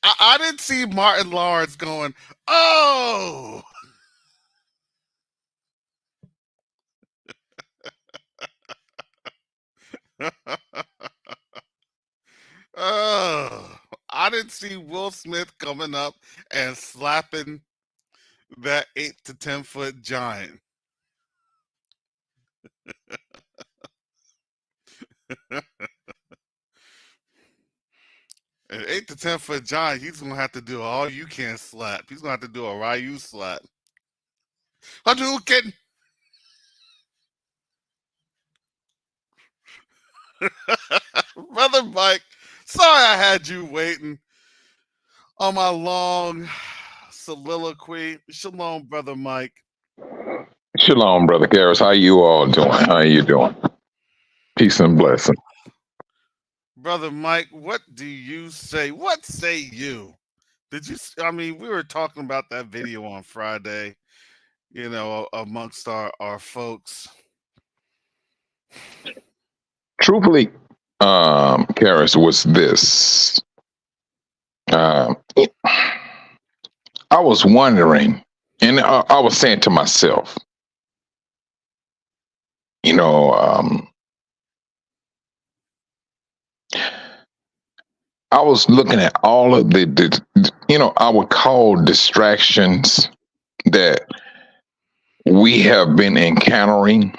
I didn't see Martin Lawrence going, oh, oh. I didn't see Will Smith coming up and slapping that 8 to 10 foot giant. An 8 to 10 foot giant, he's gonna have to do all you can slap. He's gonna have to do a Ryu slap. Hadouken! Brother Mike, sorry I had you waiting on my long soliloquy. Shalom, Brother Mike. Shalom, Brother Garris. How you all doing? How you doing? Peace and blessing. Brother Mike, what do you say? What say you? Did you? I mean, we were talking about that video on Friday, you know, amongst our folks. Truthfully, Garris, was this. I was wondering, and I was saying to myself, you know, I was looking at all of the you know, I would call distractions that we have been encountering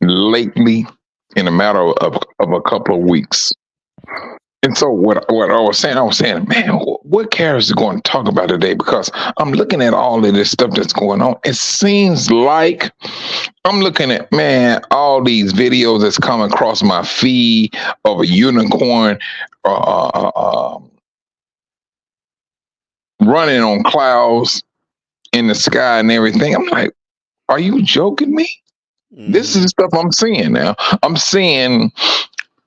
lately in a matter of a couple of weeks. And so what I was saying, man, what Kara's going to talk about today? Because I'm looking at all of this stuff that's going on. It seems like I'm looking at, man, all these videos that's come across my feed of a unicorn running on clouds in the sky and everything. I'm like, are you joking me? This is the stuff I'm seeing now. I'm seeing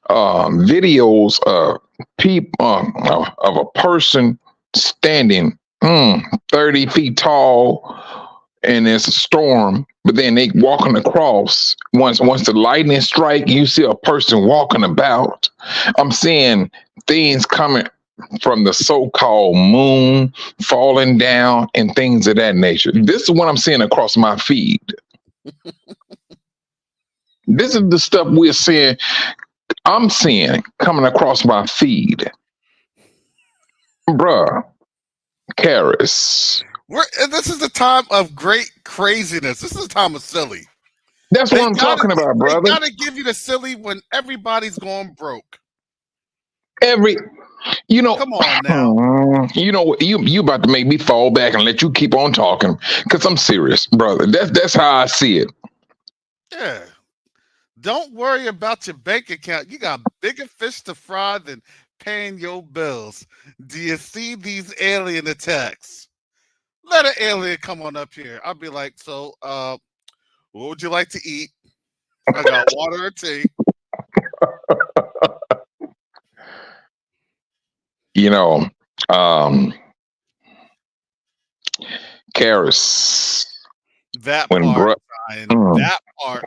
videos of of a person standing 30 feet tall, and it's a storm, but then they walking across. Once the lightning strike, you see a person walking about. I'm seeing things coming from the so-called moon falling down and things of that nature. This is what I'm seeing across my feed. This is the stuff we're seeing. I'm seeing coming across my feed. Bruh, Karis. This is the time of great craziness. This is the time of silly. That's what I'm talking about, brother. They gotta give you the silly when everybody's going broke. You know, come on now. You know, you about to make me fall back and let you keep on talking, because I'm serious, brother. That's how I see it. Yeah. Don't worry about your bank account. You got bigger fish to fry than paying your bills. Do you see these alien attacks? Let an alien come on up here. I'll be like, so, what would you like to eat? I got water or tea. You know, Karis. That part, that part.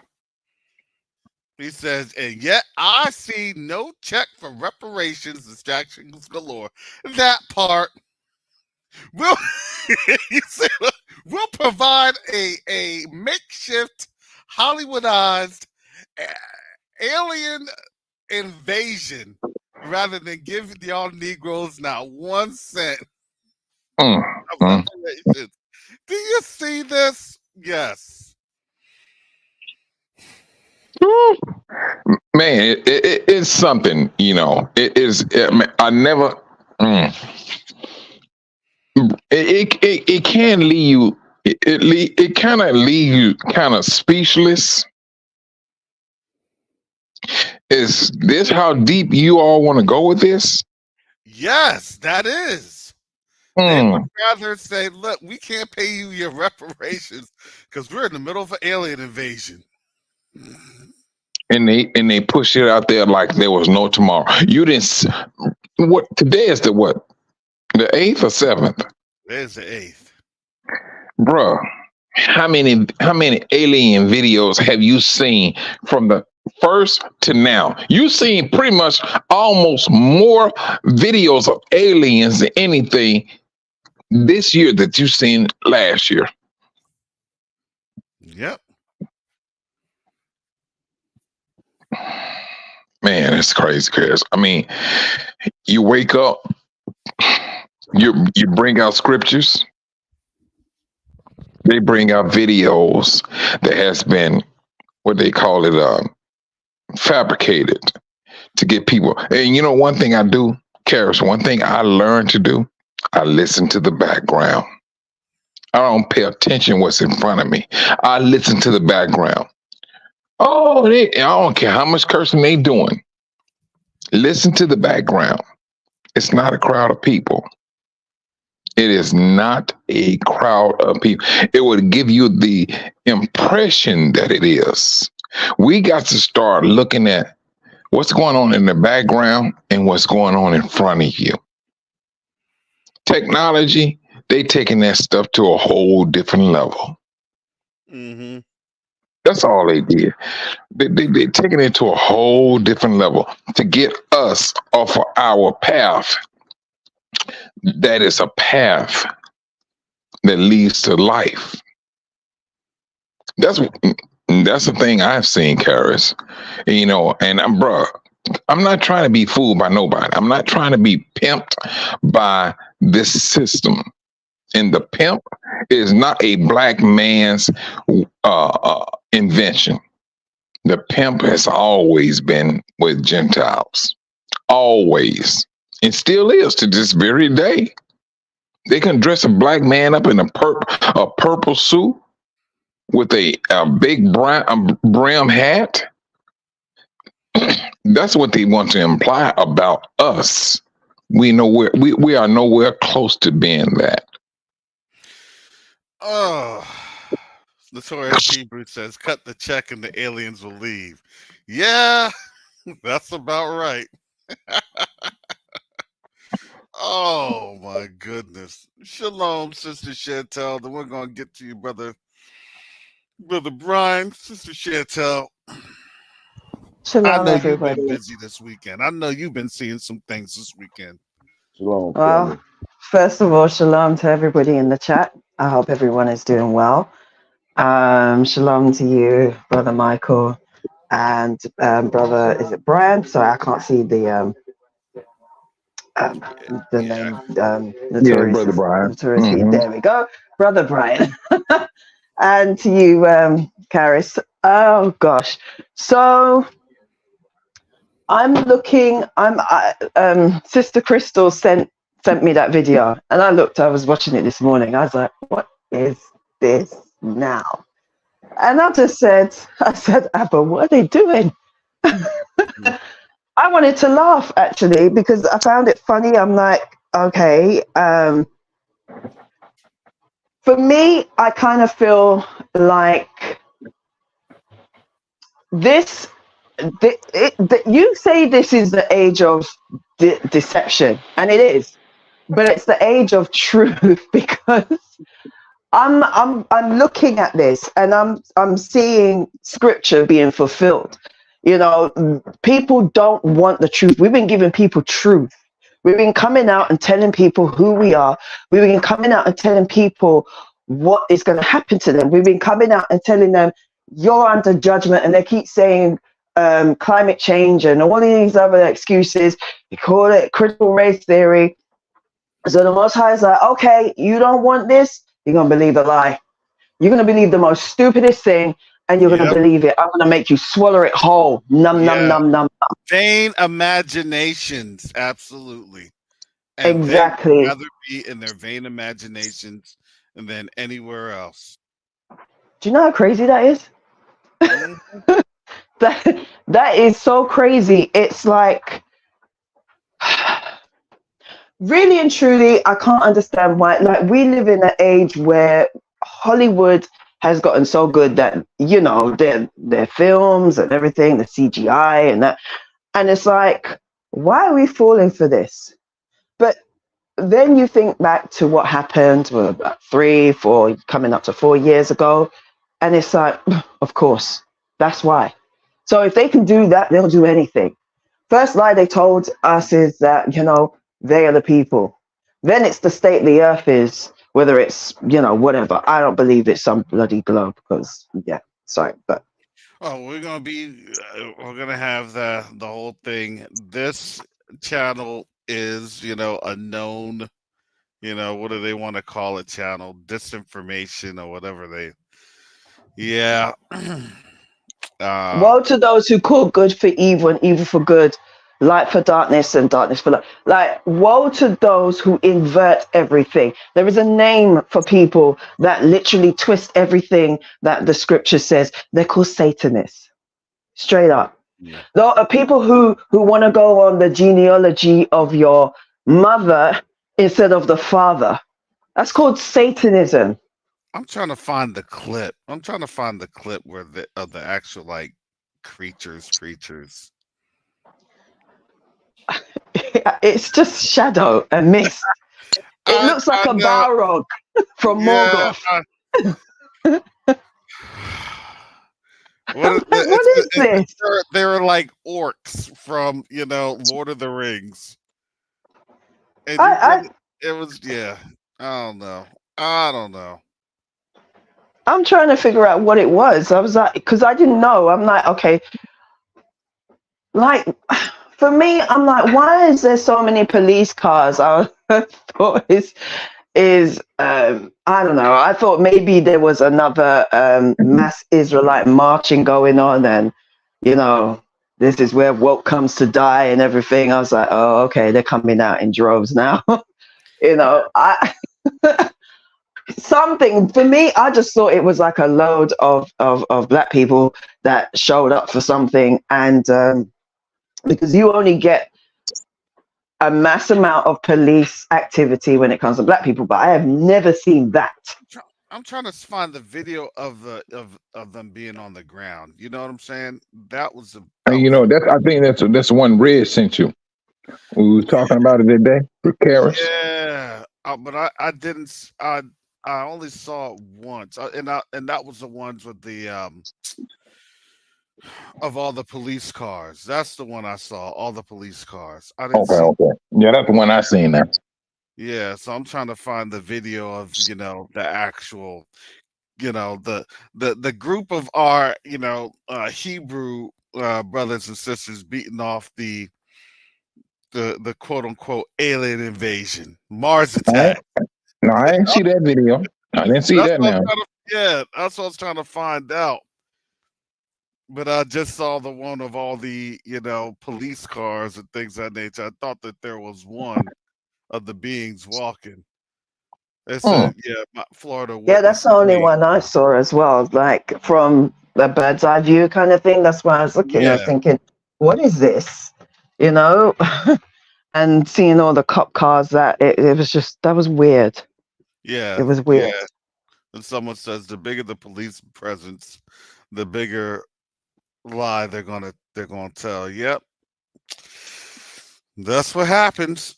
He says, and yet I see no check for reparations, distractions galore. That part will we'll provide a makeshift Hollywoodized alien invasion rather than give y'all Negroes not 1 cent of reparations. Do you see this? Yes. Man, it's something, you know. It is. I never. It can leave you. It kind of leave you kind of speechless. Is this how deep you all want to go with this? Yes, that is. They would rather say, look, we can't pay you your reparations because we're in the middle of an alien invasion. And they push it out there like there was no tomorrow. You didn't. What today is the what? The 8th or 7th? There's the 8th. Bruh, how many alien videos have you seen from the first to now? You've seen pretty much almost more videos of aliens than anything this year that you've seen last year. Yep. Man, It's crazy, Chris. I mean, you wake up, you bring out scriptures, they bring out videos that has been what they call it fabricated to get people. And you know, one thing I do, Karis, one thing I learned to do, I listen to the background. I don't pay attention what's in front of me. I listen to the background. Oh, I don't care how much cursing they doing. Listen to the background. It's not a crowd of people. It is not a crowd of people. It would give you the impression that it is. We got to start looking at what's going on in the background and what's going on in front of you. Technology, they taking that stuff to a whole different level. Mm-hmm. That's all they did. They taking it to a whole different level to get us off of our path. That is a path that leads to life. That's the thing I've seen, Karis. You know, and I'm not trying to be fooled by nobody. I'm not trying to be pimped by this system. And the pimp is not a black man's invention. The pimp has always been with Gentiles. Always. And still is to this very day. They can dress a black man up in a purple suit with a big brim hat. That's what they want to imply about us. We are nowhere close to being that. Oh, Notorious Hebrew says, cut the check and the aliens will leave. Yeah, that's about right. Oh, my goodness. Shalom, Sister Chantel. Then we're going to get to you, Brother Brian, Sister Chantel. Shalom, I know everybody. you've been busy this weekend. I know you've been seeing some things this weekend. Shalom, Well, family. first of all, shalom to everybody in the chat. I hope everyone is doing well. Shalom to you, Brother Michael, and Brother, is it Brian? Sorry, I can't see the name. Yeah, Brother Brian. Notorious. Mm-hmm. There we go, Brother Brian. And to you, Karis. Oh gosh. So I'm looking. Sister Crystal sent me that video, and I was watching it this morning. I was like, what is this now? And I said, Abba, what are they doing? I wanted to laugh, actually, because I found it funny. I'm like, okay. For me, I kind of feel like this, you say this is the age of deception, and it is, but it's the age of truth, because I'm looking at this and I'm seeing scripture being fulfilled. You know, people don't want the truth. We've been giving people truth. We've been coming out and telling people who we are. We've been coming out and telling people what is going to happen to them. We've been coming out and telling them you're under judgment, and they keep saying climate change and all these other excuses. We call it critical race theory. So the Most High is like, okay, you don't want this, you're going to believe a lie. You're going to believe the most stupidest thing, and you're going to believe it. I'm going to make you swallow it whole. Num, num, num, num. Vain imaginations, absolutely. And exactly. They would rather be in their vain imaginations than anywhere else. Do you know how crazy that is? that is so crazy. It's like, really and truly, I can't understand why. Like, we live in an age where Hollywood has gotten so good that, you know, their films and everything, the CGI and that, and it's like, why are we falling for this? But then you think back to what happened about 3, 4, coming up to 4 years ago, and it's like, of course, that's why. So if they can do that, they'll do anything. First lie they told us is that, you know, they are the people. Then it's the state of the earth is, whether it's, you know, whatever. I don't believe it's some bloody globe because, yeah, sorry, but. Oh, we're gonna have the whole thing. This channel is, a known, what do they want to call it? Channel disinformation or whatever they. Yeah. uh, Woe to those who call good for evil and evil for good, light for darkness and darkness for light. Like, woe to those who invert everything. There is a name for people that literally twist everything that the scripture says. They're called Satanists. Straight up. yeah. There are people who want to go on the genealogy of your mother instead of the father. That's called Satanism. I'm trying to find the clip. I'm trying to find the clip where the actual like creatures. It's just shadow and mist. It I looks like I a know. Balrog from Yeah. Morgoth. What is What is this? they're like orcs from Lord of the Rings, and you I, really it was yeah. I don't know. I'm trying to figure out what it was. I was like, because I didn't know. I'm like, okay, like for me, I'm like, why is there so many police cars? I thought I don't know. I thought maybe there was another mass Israelite marching going on, and you know, this is where woke comes to die and everything. I was like, oh, okay, they're coming out in droves now. I something for me. I just thought it was like a load of black people that showed up for something, and because you only get a mass amount of police activity when it comes to black people, but I have never seen that. I'm trying to find the video of of them being on the ground. You know what I'm saying? That was a that And was a I think that's one Red sent you. We were talking about it today. Precarious. yeah. But I didn't. I only saw it once, and that was the ones with the of all the police cars. That's the one I saw. All the police cars. I didn't Okay, see. okay. Yeah, that's the one I seen there. Yeah, so I'm trying to find the video of the actual the group of our Hebrew brothers and sisters beating off the quote unquote alien invasion, Mars All right. attack. No, I didn't see that video. I didn't see That's that what I was now. trying to yeah, that's what I was trying to find out. But I just saw the one of all the police cars and things of that nature. I thought that there was one of the beings walking. It Hmm. said, "Yeah, Florida Yeah, that's witnessed the only the one I saw as well, like from the bird's eye view kind of thing. That's why I was looking, I was yeah, thinking, what is this? You know? And seeing all the cop cars, it was just, that was weird. It yeah, was weird. yeah." And someone says the bigger the police presence, the bigger lie they're gonna tell. Yep, that's what happens.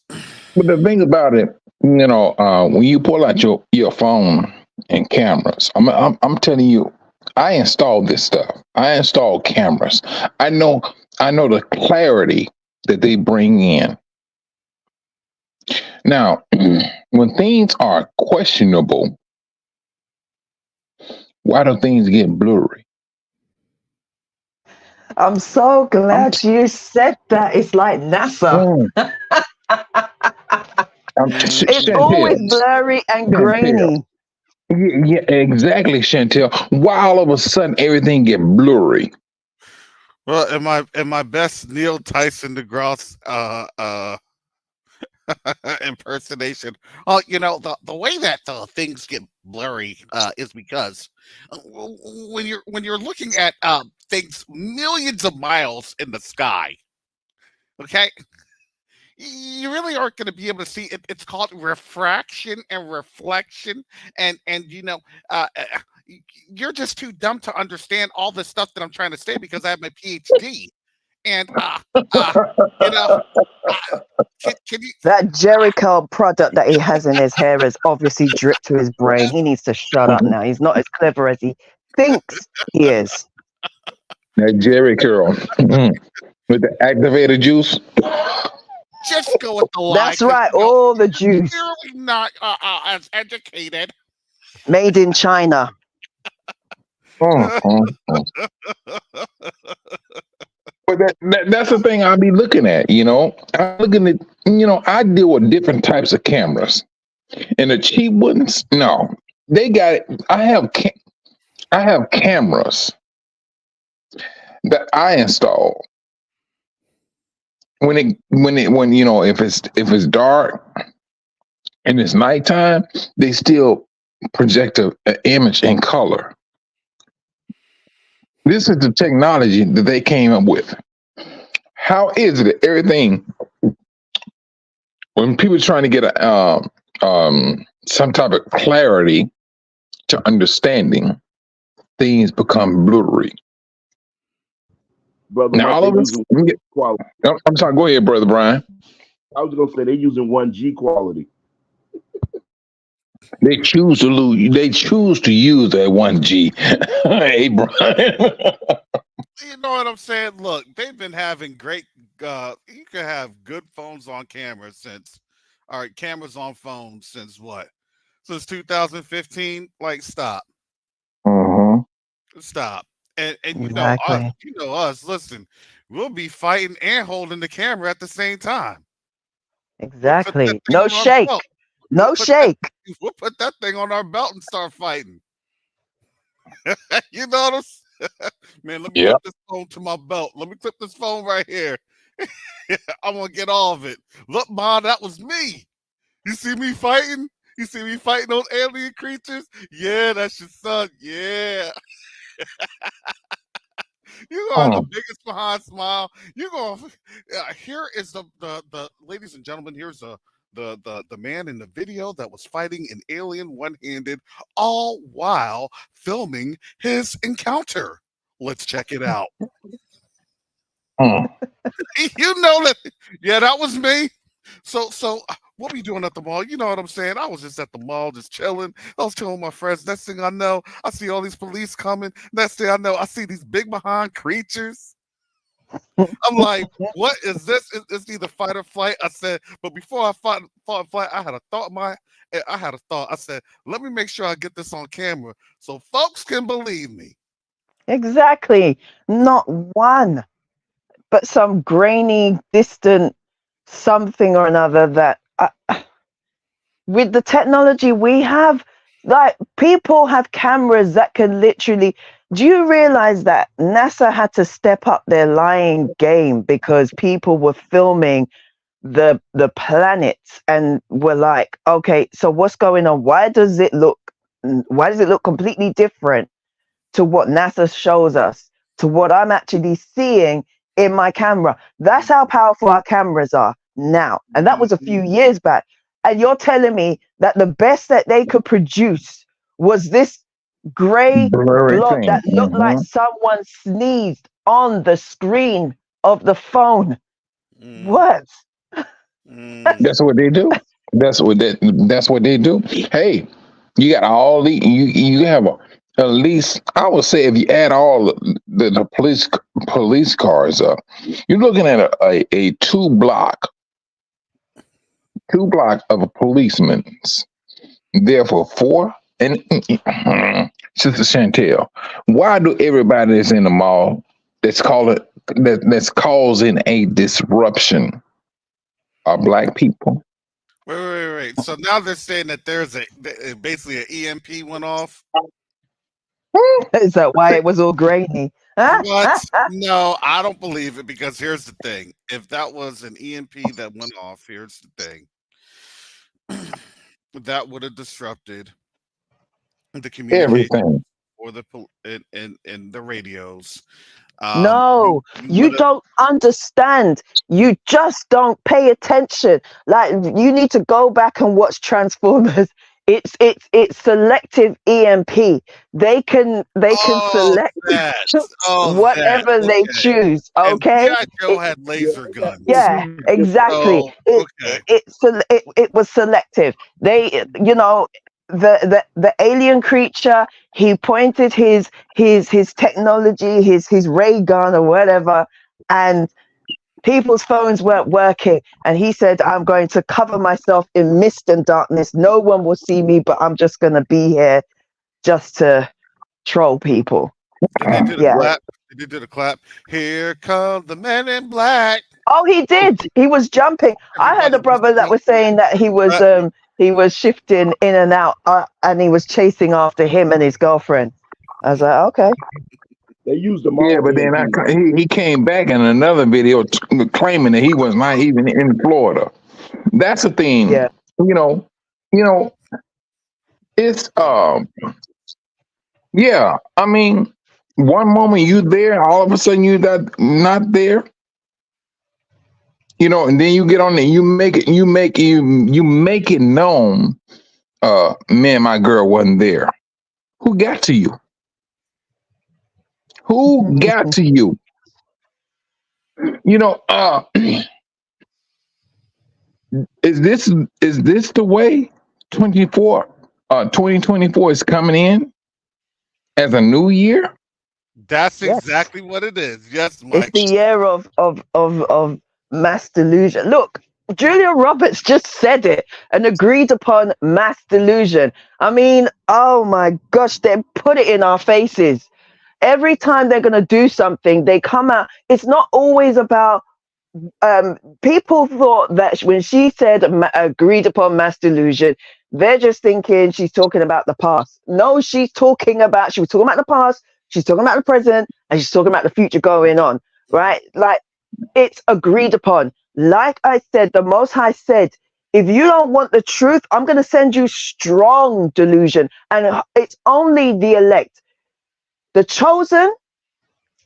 But the thing about it, when you pull out your phone and cameras, I'm telling you, I installed this stuff. I installed cameras. I know the clarity that they bring in. Now, when things are questionable, why do things get blurry? I'm so I'm, glad you said that. It's like NASA. mm, It's Chantel, always blurry and Chantel. grainy. Yeah, exactly, Chantel. Why all of a sudden everything get blurry? Well, in my best Neil Tyson deGrasse impersonation. Oh, the way that things get blurry is because when you're looking at things millions of miles in the sky, okay, you really aren't going to be able to see it. It's called refraction and reflection, and you're just too dumb to understand all the stuff that I'm trying to say because I have my PhD. And you know, can you? That Jericho product that he has in his hair is obviously dripped to his brain. He needs to shut up now. He's not as clever as he thinks he is. That Jerry curl with the activated juice. Just go with the lie That's because right, all the you're juice clearly not as educated. made in China. mm. But that's the thing I'll be looking at, I'm looking at, I deal with different types of cameras. And the cheap ones, no. They got it. I have cameras that I install. When if it's dark and it's nighttime, they still project an image in color. This is the technology that they came up with. How is it that everything, when people are trying to get some type of clarity to understanding, things become blurry. Brother, Now, all of us, quality. I'm sorry, go ahead, Brother Brian. I was going to say they're using 1G quality. They choose to lose. They choose to use that 1G. Hey, Brian. You know what I'm saying? Look, they've been having great. You can have good phones on cameras cameras on phones since what? Since 2015. Like, stop. Stop. And Exactly. you know us. Listen, we'll be fighting and holding the camera at the same time. Exactly. No shake. No shake. We'll put that thing on our belt and start fighting. You know what I'm saying? Man, let me clip this phone to my belt. Let me clip this phone right here. I'm gonna get all of it. Look, Ma, that was me. You see me fighting? You see me fighting those alien creatures? Yeah, that's your son. Yeah. You're gonna have the biggest behind smile. You're gonna here is the ladies and gentlemen, here's the man in the video that was fighting an alien one-handed, all while filming his encounter. Let's check it out. You know that, yeah, that was me. So what were you doing at the mall? You know what I'm saying? I was just at the mall, just chilling. I was chilling with my friends. Next thing I know, I see all these police coming. Next thing I know, I see these big behind creatures. I'm like, what is this? It's either fight or flight. I said, but before I fought or flight, I had a thought. I said, let me make sure I get this on camera so folks can believe me. Exactly. Not one, but some grainy, distant something or another that with the technology we have, like, people have cameras that can literally, do you realize that NASA had to step up their lying game because people were filming the planets and were like, okay, so what's going on? Why does it look completely different to what NASA shows us, to what I'm actually seeing in my camera? That's how powerful our cameras are now. And that was a few years back. And you're telling me that the best that they could produce was this gray blob that looked like someone sneezed on the screen of the phone. What? That's what they do. That's what they do. Hey, you got all the you have at least, I would say, if you add all the police cars up, you're looking at a two block of a policeman's there for 4. And Sister Chantel, why do everybody that's in the mall that's causing a disruption are black people? Wait. So now they're saying that there's basically an EMP went off. Is that why it was all grainy? What? No, I don't believe it, because here's the thing. If that was an EMP that went off, here's the thing. That would have disrupted the communication or the and the radios. No, you don't understand. You just don't pay attention. Like, you need to go back and watch Transformers. It's selective EMP. They can select whatever they choose. Okay. And Joe had laser guns. Yeah, exactly. It was selective. They, the alien creature, he pointed his technology, his ray gun or whatever, and people's phones weren't working, and he said, I'm going to cover myself in mist and darkness. No one will see me, but I'm just going to be here just to troll people. And they did a Yeah. clap. They did a clap. Here comes the man in black. Oh, he did. He was jumping. I heard Everybody a brother just that was saying that he was shifting in and out, and he was chasing after him and his girlfriend. I was like, okay. They used them Yeah, all but then DMPs. he came back in another video claiming that he was not even in Florida. That's the thing. Yeah. You know, you know, it's yeah. I mean, one moment you there, all of a sudden you not there. You know, and then you get on there, you make it known. Man, my girl wasn't there. Who got to you? Who got to you? You know, is this the way 2024 is coming in as a new year? That's Yes. exactly what it is. Yes, It's Mike. the year of mass delusion. Look, Julia Roberts just said it, an agreed upon mass delusion. I mean, oh my gosh, they put it in our faces. Every time they're going to do something, they come out. It's not always about people thought that when she said agreed upon mass delusion, they're just thinking she's talking about the past. No, she was talking about the past, she's talking about the present, and she's talking about the future going on, right? Like, it's agreed upon. Like I said, the Most High said, if you don't want the truth, I'm going to send you strong delusion. And it's only the elect. The chosen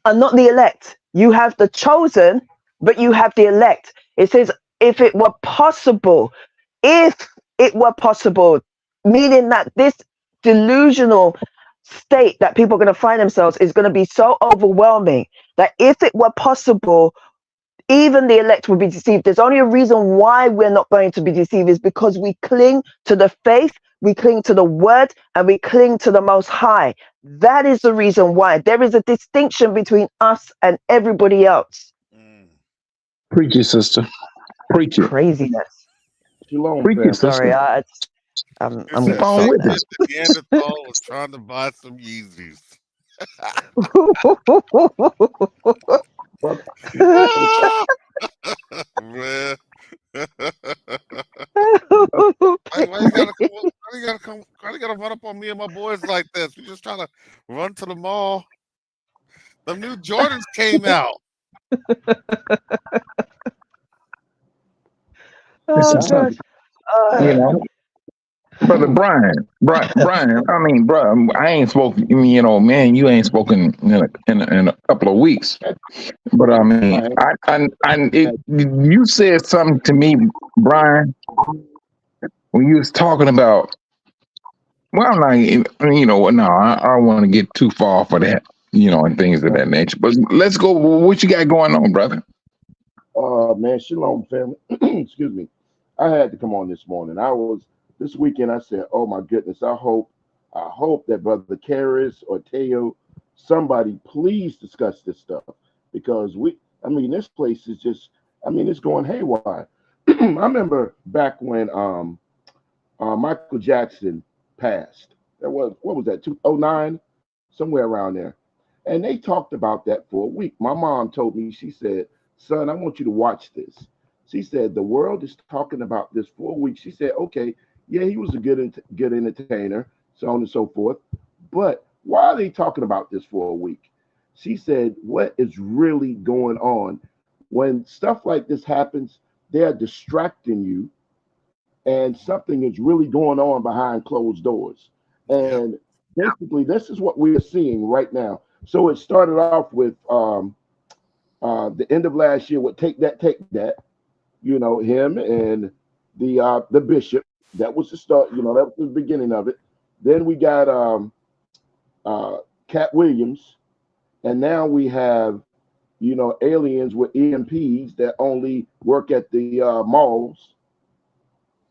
are not the elect. You have the chosen, but you have the elect. It says, if it were possible, if it were possible, meaning that this delusional state that people are going to find themselves is going to be so overwhelming that if it were possible, even the elect will be deceived. There's only a reason why we're not going to be deceived is because we cling to the faith, we cling to the word, and we cling to the Most High. That is the reason why. There is a distinction between us and everybody else. Preach it, sister. Preach it. Craziness. Shalom, Preach it, family. Sorry, sister. I'm It going Keep said to on stop with Satan it. is the Neanderthal was trying to buy some Yeezys. Brother, Man. now. Why you gotta come? Why you gotta come? Why you gotta run up on me and my boys like this? We just trying to run to the mall. The new Jordans came out. Oh It's gosh. you know, brother Brian. I mean, bro, I ain't spoken. You know, man, you ain't spoken in a couple of weeks. But I mean, you said something to me, Brian, when you was talking about. Well, I'm not, you know, no, I don't want to get too far for that, you know, and things of that nature. But let's go. What you got going on, brother? man, shalom, family. Excuse me. I had to come on this morning. This weekend. I said, "Oh my goodness! I hope that Brother Karis or Teo, somebody, please discuss this stuff because I mean, this place is just, I mean, it's going haywire." I remember back when Michael Jackson passed. That was what was that? 2009, somewhere around there. And they talked about that for a week. My mom told me, she said, "Son, I want you to watch this." She said, "The world is talking about this for a week." She said, "Okay, yeah, he was a good entertainer, so on and so forth. But why are they talking about this for a week?" She said, "What is really going on? When stuff like this happens, they're distracting you, and something is really going on behind closed doors." Yep. And basically, this is what we are seeing right now. So it started off with the end of last year with Take That, you know, him and the bishop. That was the start, you know, that was the beginning of it. Then we got Cat Williams, and now we have, you know, aliens with EMPs that only work at the malls.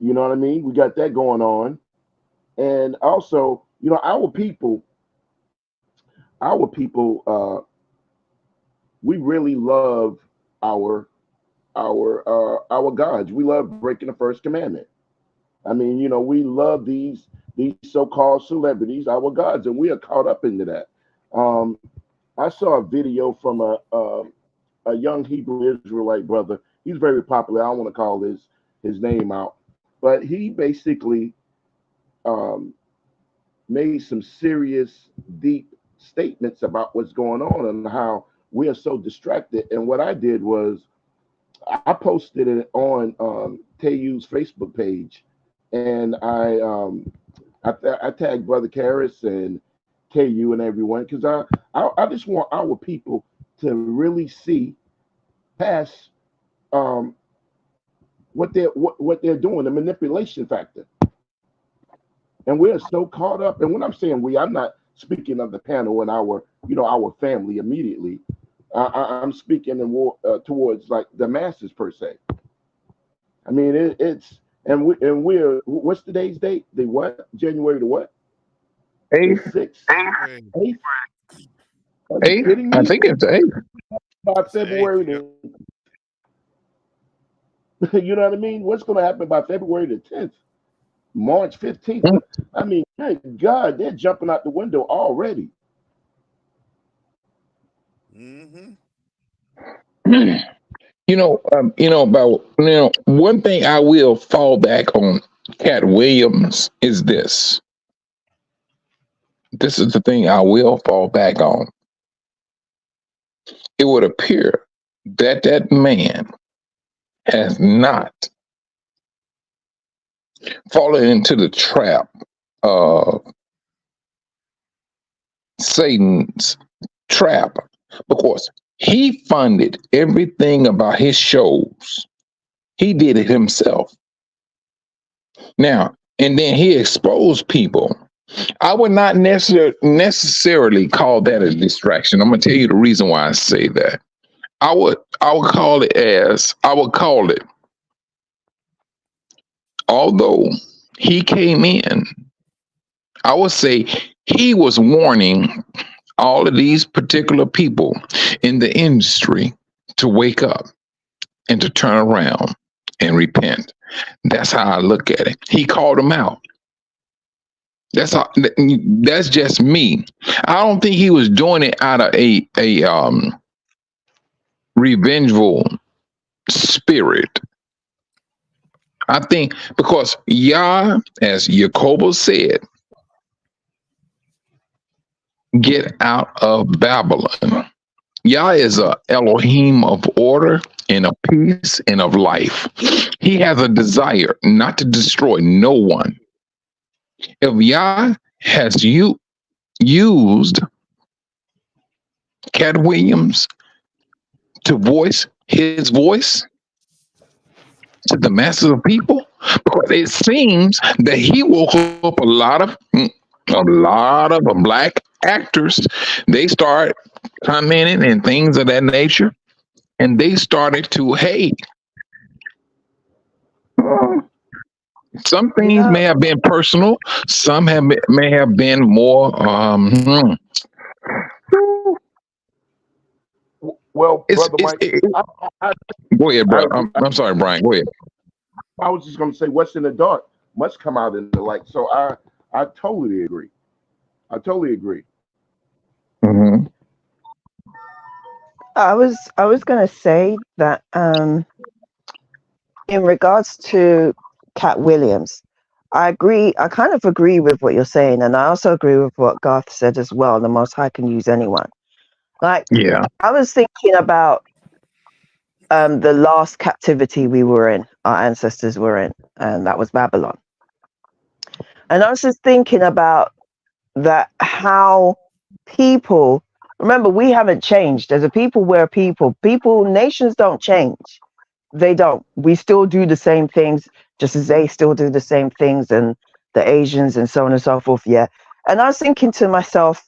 You know what I mean? We got that going on. And also, you know, we really love our our gods. We love breaking the first commandment. I mean, you know, we love these so-called celebrities, our gods, and we are caught up into that. Um, I saw a video from a young Hebrew Israelite brother. He's very popular. I don't want to call his name out, but he basically um, made some serious, deep statements about what's going on and how we are so distracted. And what I did was I posted it on Tayu's Facebook page, and I tagged Brother Karras and KU and everyone because I just want our people to really see past what they're doing, the manipulation factor. And we're so caught up. And when I'm saying we, I'm not speaking of the panel and our family immediately. I'm speaking towards like the masses per se. I mean, it's we're what's today's date? The what? January the what? The 6th. 8th? Are you kidding me? I think it's 8. By February you know what I mean? What's going to happen by February the 10th? March 15th? I mean, thank God, they're jumping out the window already. Mm-hmm. One thing I will fall back on Cat Williams is this. This is the thing I will fall back on. It would appear that that man has not fallen into the trap of Satan's trap, because he funded everything about his shows. He did it himself. Now, and then he exposed people. I would not necessarily call that a distraction. I'm gonna tell you the reason why I say that. I would call it, although he came in, I would say he was warning all of these particular people in the industry to wake up and to turn around and repent. That's how I look at it. He called them out. That's just me. I don't think he was doing it out of a revengeful spirit. I think because Yah, as Jacobo said, get out of Babylon. Yah is a Elohim of order and of peace and of life. He has a desire not to destroy no one. If Yah has used Cat Williams to voice his voice to the masses of people, because it seems that he woke up a lot of black actors. They start commenting and things of that nature, and they started to hate. Some things may have been personal. Some may have been more. Well, Brother Mike, go ahead, bro. I'm sorry, Brian. Go ahead. I was just going to say, what's in the dark must come out in the light. So I totally agree. Mm-hmm. I was going to say that in regards to Cat Williams, I agree. I kind of agree with what you're saying, and I also agree with what Garth said as well. The Most High can use anyone. Like, yeah, I was thinking about the last captivity we were in, our ancestors were in, and that was Babylon. And I was just thinking about that, how people, remember, we haven't changed. As a people, we're a people. Nations don't change. They don't. We still do the same things, just as they still do the same things, and the Asians and so on and so forth. Yeah. And I was thinking to myself,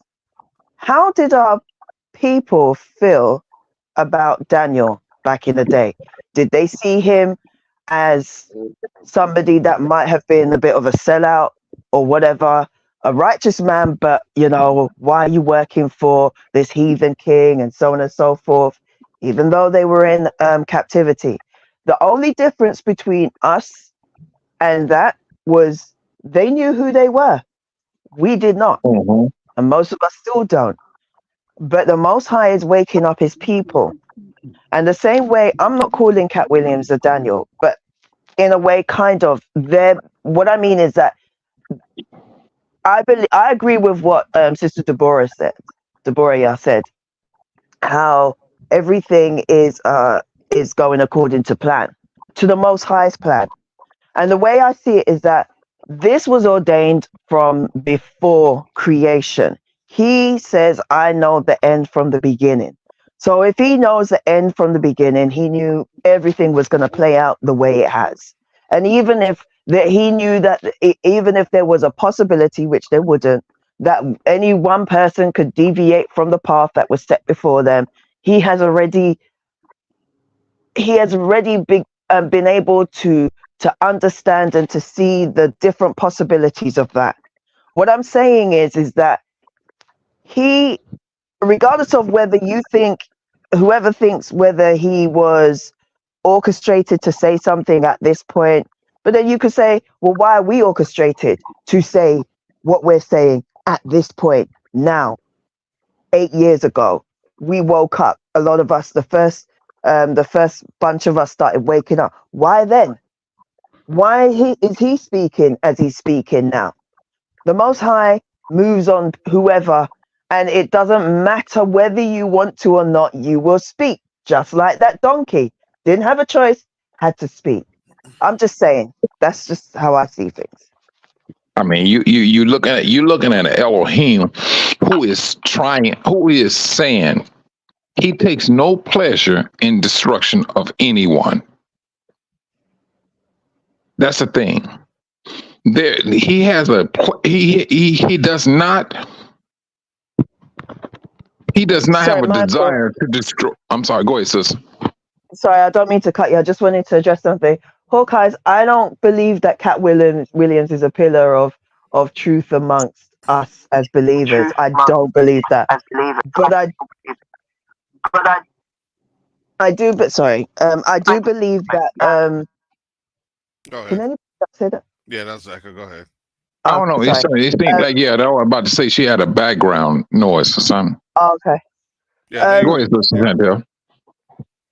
how did our people feel about Daniel back in the day? Did they see him as somebody that might have been a bit of a sellout or whatever, a righteous man, but why are you working for this heathen king and so on and so forth, even though they were in captivity? The only difference between us and that was they knew who they were. We did not. Mhm. And most of us still don't. But the Most High is waking up his people. And the same way, I'm not calling Cat Williams a Daniel, but in a way, kind of. What I mean is that I agree with what Sister Deborah said, how everything is going according to plan, to the Most High's plan. And the way I see it is that this was ordained from before creation. He says, I know the end from the beginning. So if he knows the end from the beginning, he knew everything was going to play out the way it has. And even if he knew that even if there was a possibility, which there wouldn't, that any one person could deviate from the path that was set before them, he has already been able to understand and to see the different possibilities of that. What I'm saying is that he, regardless of whether you think, whoever thinks whether he was orchestrated to say something at this point, but then you could say, well, why are we orchestrated to say what we're saying at this point now? 8 years ago, we woke up. A lot of us, the first bunch of us started waking up. Why then? Why is he speaking as he's speaking now? The Most High moves on whoever, and it doesn't matter whether you want to or not, you will speak. Just like that donkey. Didn't have a choice, had to speak. I'm just saying, that's just how I see things. I mean, you looking at an Elohim who is saying he takes no pleasure in destruction of anyone. That's the thing. He has he does not have a Michael, desire to destroy. I'm sorry. Go ahead, sis. sorry, I don't mean to cut you. I just wanted to address something. Hawkeyes, I don't believe that Cat Williams is a pillar of truth amongst us as believers. I don't believe that. But I do, but sorry. I do believe that Go can ahead. anybody say that? Yeah, that's Zachary. Go ahead. I don't know. Sorry. It seemed like I was about to say she had a background noise or something. Okay. Yeah, Go ahead, sis. Chantel.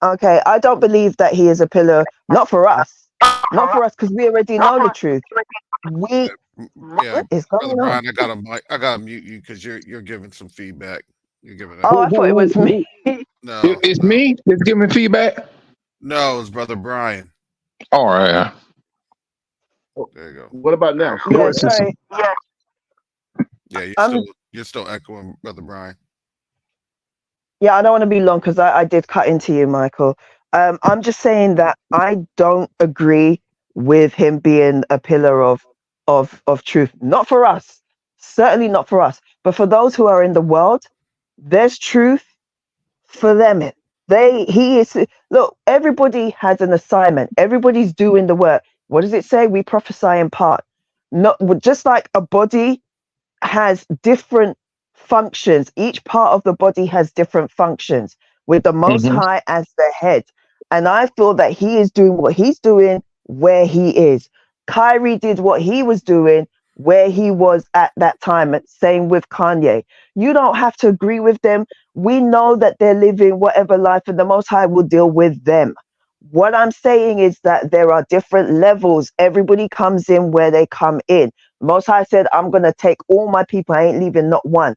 Okay, I don't believe that he is a pillar, not for us, because we already know the truth. yeah, What is Brother going on? Brian, I gotta mute you because you're giving some feedback. You're giving Oh, I thought it was me. no, It's me that's giving feedback. no, it's Brother Brian. All right. There you go. What about now? Go Yeah, ahead, sis. sorry. Yeah, you're still echoing, Brother Brian. Yeah, I don't want to be long because I did cut into you, Michael. I'm just saying that I don't agree with him being a pillar of truth. Not for us, certainly not for us, but for those who are in the world, there's truth for them. He is. Look, everybody has an assignment. Everybody's doing the work. What does it say? We prophesy in part. Not just like a body has different functions. Each part of the body has different functions with the Most High as the head. And I feel that he is doing what he's doing where he is. Kyrie did what he was doing where he was at that time. Same with Kanye. You don't have to agree with them. We know that they're living whatever life, and the Most High will deal with them. What I'm saying is that there are different levels. Everybody comes in where they come in. Most High said, I'm going to take all my people. I ain't leaving not one.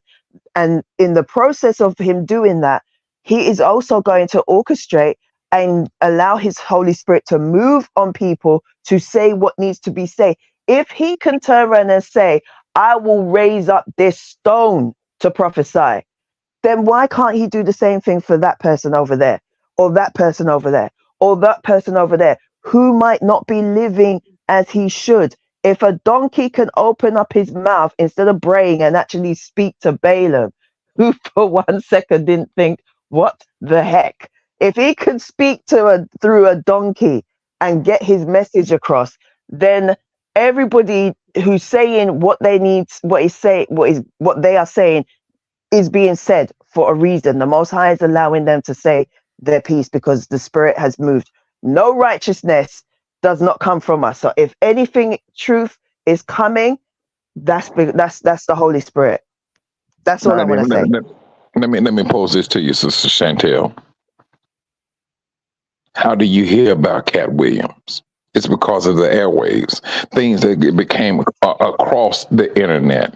And in the process of him doing that, he is also going to orchestrate and allow his Holy Spirit to move on people to say what needs to be said. If he can turn around and say, I will raise up this stone to prophesy, then why can't he do the same thing for that person over there, or that person over there, or that person over there, who might not be living as he should? If a donkey can open up his mouth instead of braying and actually speak to Balaam, who for 1 second didn't think, what the heck? If he can speak through a donkey and get his message across, then everybody who's saying what they need, what they are saying is being said for a reason. The Most High is allowing them to say their piece because the Spirit has moved. No righteousness does not come from us. So if anything, truth is coming, that's the Holy Spirit. That's all I want to say. Let me pose this to you, Sister Chantel. How do you hear about Cat Williams? It's because of the airwaves, things that became across the internet.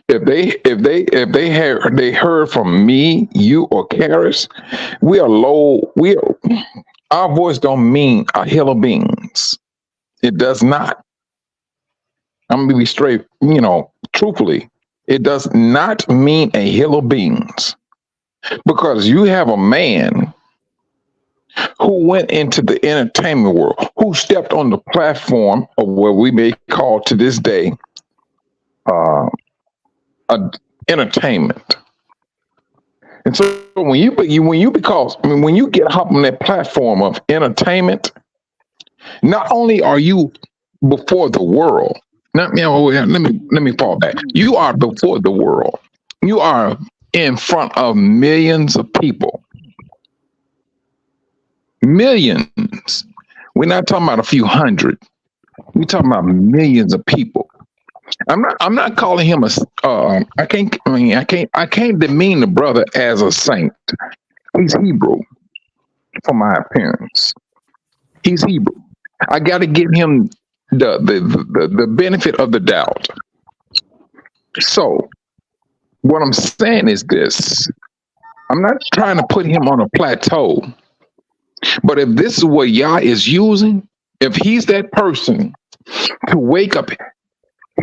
If they heard from me, you, or Karis, we are low. Our voice don't mean a hill of beans. It does not. I'm gonna be straight. Truthfully, it does not mean a hill of beans, because you have a man who went into the entertainment world, who stepped on the platform of what we may call to this day entertainment. And so when you get hop on that platform of entertainment, not only are you before the world. Let me fall back. You are before the world. You are in front of millions of people. Millions. We're not talking about a few hundred. We're talking about millions of people. I'm not calling him I can't demean the brother as a saint. He's Hebrew for my appearance. He's Hebrew. I got to give him the benefit of the doubt. So what I'm saying is this. I'm not trying to put him on a plateau, but if this is what Yah is using, if he's that person to wake up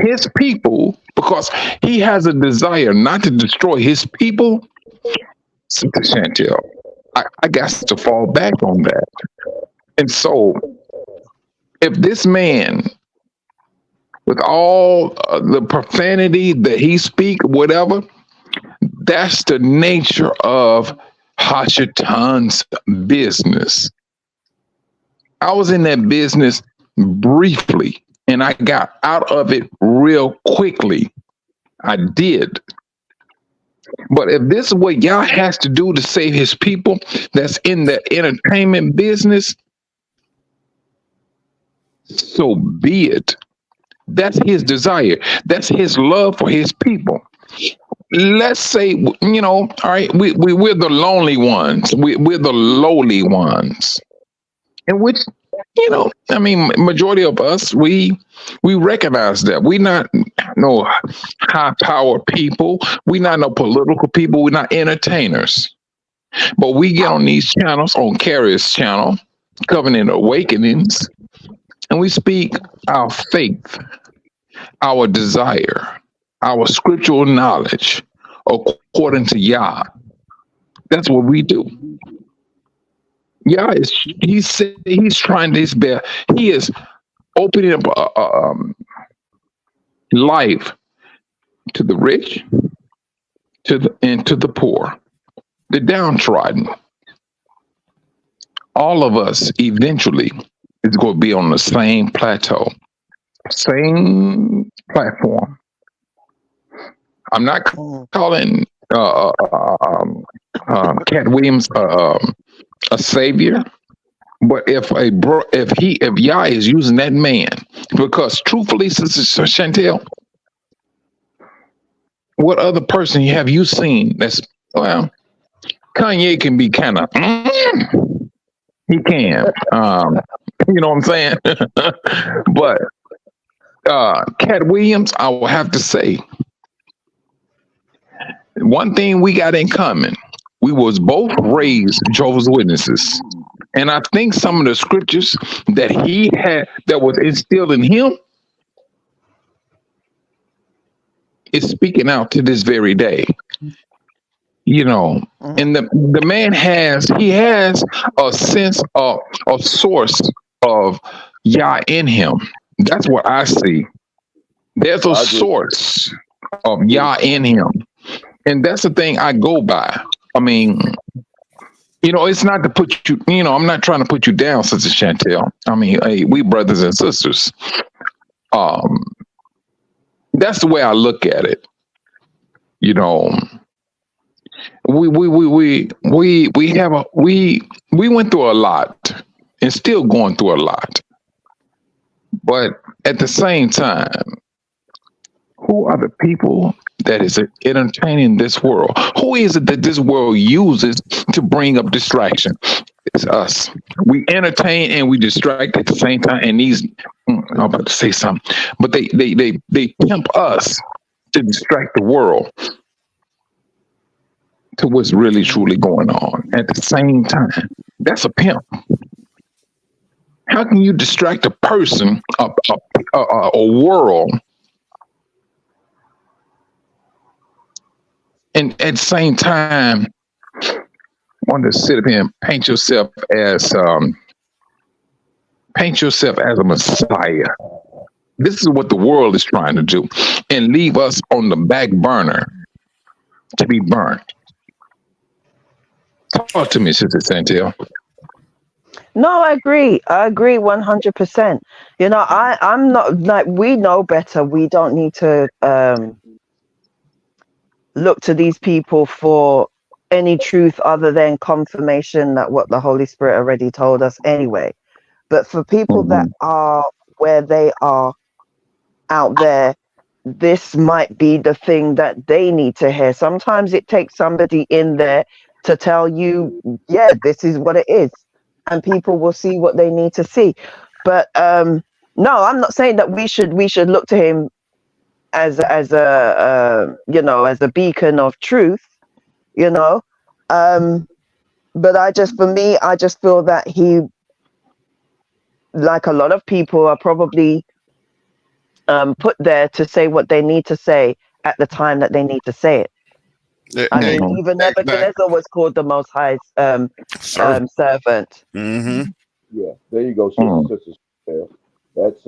his people, because he has a desire not to destroy his people, Sister Chantel, I got to fall back on that. And so if this man, with all the profanity that he speak, whatever, that's the nature of Hashatan's business. I was in that business briefly, and I got out of it real quickly. I did. But if this is what Yah has to do to save his people that's in the entertainment business, so be it. That's his desire. That's his love for his people. Let's say, all right, we're the lonely ones. We're the lowly ones. In which, majority of us, we recognize that. We're not no high-powered people. We're not no political people. We're not entertainers. But we get on these channels, on Carrier's channel, Covenant Awakenings, and we speak our faith, our desire, our scriptural knowledge according to Yah. That's what we do. Yah he's trying his best. He is opening up life to the rich, to the poor, the downtrodden. All of us eventually is going to be on the same plateau, same platform. I'm not calling Cat Williams a savior, but if Yah is using that man, because truthfully, Sister Chantel, what other person have you seen that's, well, Kanye can be kind of, he can, you know what I'm saying? But Cat Williams, I will have to say, one thing we got in common, we was both raised Jehovah's Witnesses. And I think some of the scriptures that he had, that was instilled in him, is speaking out to this very day. And the man has a sense of a source of Yah in him. That's what I see. There's a source of Yah in him. And that's the thing I go by. I mean, it's not to put you, I'm not trying to put you down, Sister Chantel. I mean, hey, we brothers and sisters. That's the way I look at it. We went through a lot and still going through a lot. But at the same time, Who are the people that is entertaining this world? Who is it that this world uses to bring up distraction? It's us. We entertain and we distract at the same time. And I'm about to say something, but they pimp us to distract the world to what's really truly going on at the same time. That's a pimp. How can you distract a person, a world, and at the same time want to sit up here and paint yourself as a messiah? This is what the world is trying to do, and leave us on the back burner to be burned. Talk to me, Sister Santel. No, I agree. I agree 100%. You know, I'm not like, we know better. We don't need to look to these people for any truth other than confirmation that what the Holy Spirit already told us anyway. But for people that are where they are out there, this might be the thing that they need to hear. Sometimes it takes somebody in there to tell you, yeah, this is what it is. And people will see what they need to see. But no, I'm not saying that we should look to him as a you know, as a beacon of truth, you know. But I just feel that he, like a lot of people, are probably put there to say what they need to say at the time that they need to say it. I mean, even Nebuchadnezzar was called the Most High's servant. Yeah, there you go, sisters. That's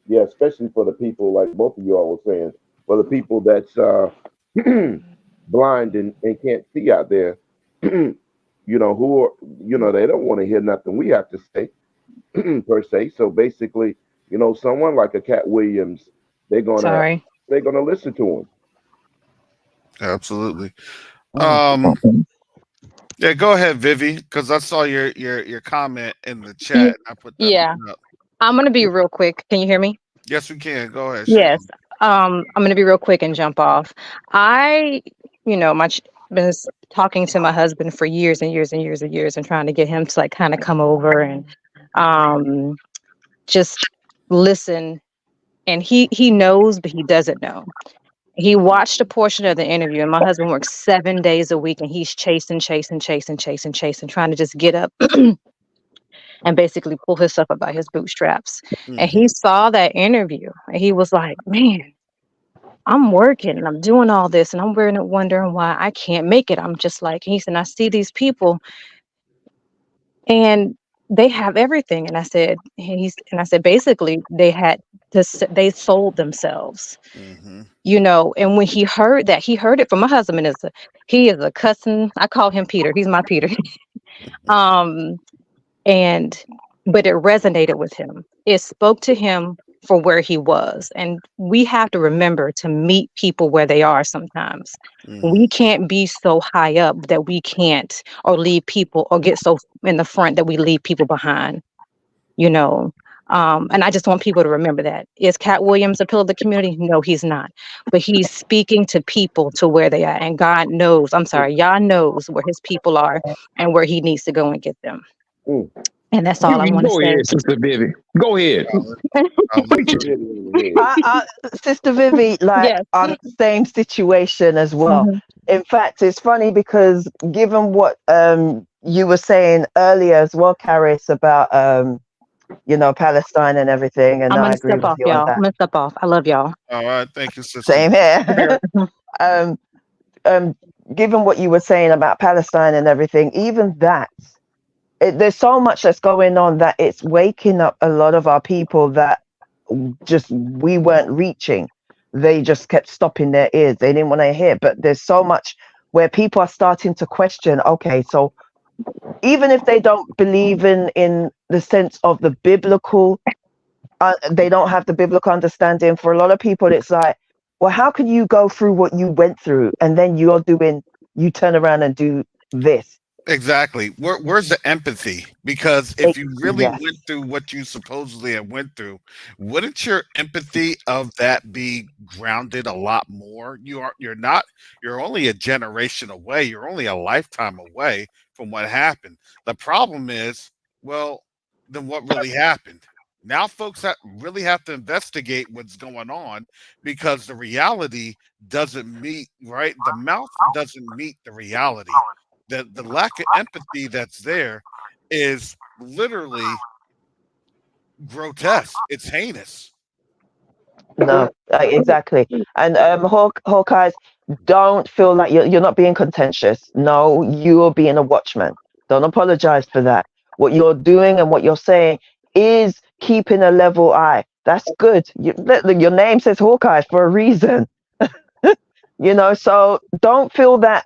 yeah, especially for the people like both of you all were saying, for the people that's blind and can't see out there, you know, who are, you know, they don't want to hear nothing we have to say per se. So basically, you know, someone like a Cat Williams, they're gonna listen to him. Absolutely. Yeah, go ahead, Vivi, because I saw your comment in the chat. I put that up. I'm gonna be real quick. Can you hear me? Yes, we can. Go ahead. Yes. I'm gonna be real quick and jump off. I, you know, been talking to my husband for years and years and years and years, and trying to get him to like kind of come over and just listen. And he knows, but he doesn't know. He watched a portion of the interview, and my husband works 7 days a week, and he's chasing, trying to just get up and basically pull himself up by his bootstraps. And he saw that interview, and he was like, man, I'm working and I'm doing all this, and I'm wondering why I can't make it. I'm just like, he said, I see these people and they have everything. And I said, basically they sold themselves, you know. And when he heard that, he heard it from my husband. He is a cousin. I call him Peter. He's my Peter. But it resonated with him. It spoke to him for where he was. And we have to remember to meet people where they are sometimes. We can't be so high up that we can't, or leave people, or get so in the front that we leave people behind, you know. And I just want people to remember that. Is Cat Williams a pillar of the community? No, he's not. But he's speaking to people to where they are. And God knows, Yah knows where his people are and where he needs to go and get them. And that's all I want to say. Go ahead, Sister Vivi. Go ahead. Sister Vivi, like, I'm the same situation as well. In fact, it's funny because given what you were saying earlier as well, Caris, about you know, Palestine and everything, and I agree with you on that. I'm gonna step off. I love y'all. All right, thank you, sister. Same here. Given what you were saying about Palestine and everything, even that, there's so much that's going on that it's waking up a lot of our people that just we weren't reaching. They just kept stopping their ears. They didn't want to hear. But there's so much where people are starting to question, okay, so even if they don't believe in the sense of the biblical, they don't have the biblical understanding. For a lot of people, it's like, well, how can you go through what you went through and then you turn around and do this? Exactly. Where's the empathy? Because if you really Yes. went through what you supposedly have went through, wouldn't your empathy of that be grounded a lot more? You're only a generation away. You're only a lifetime away from what happened. The problem is, well, then what really happened? Now folks really have to investigate what's going on because the reality doesn't meet, right? The mouth doesn't meet the reality. The lack of empathy that's there is literally grotesque. It's heinous. No, exactly. And Hawkeyes, don't feel like you're not being contentious. No, you're being a watchman. Don't apologize for that. What you're doing and what you're saying is keeping a level eye. That's good. Your name says Hawkeye for a reason. So don't feel that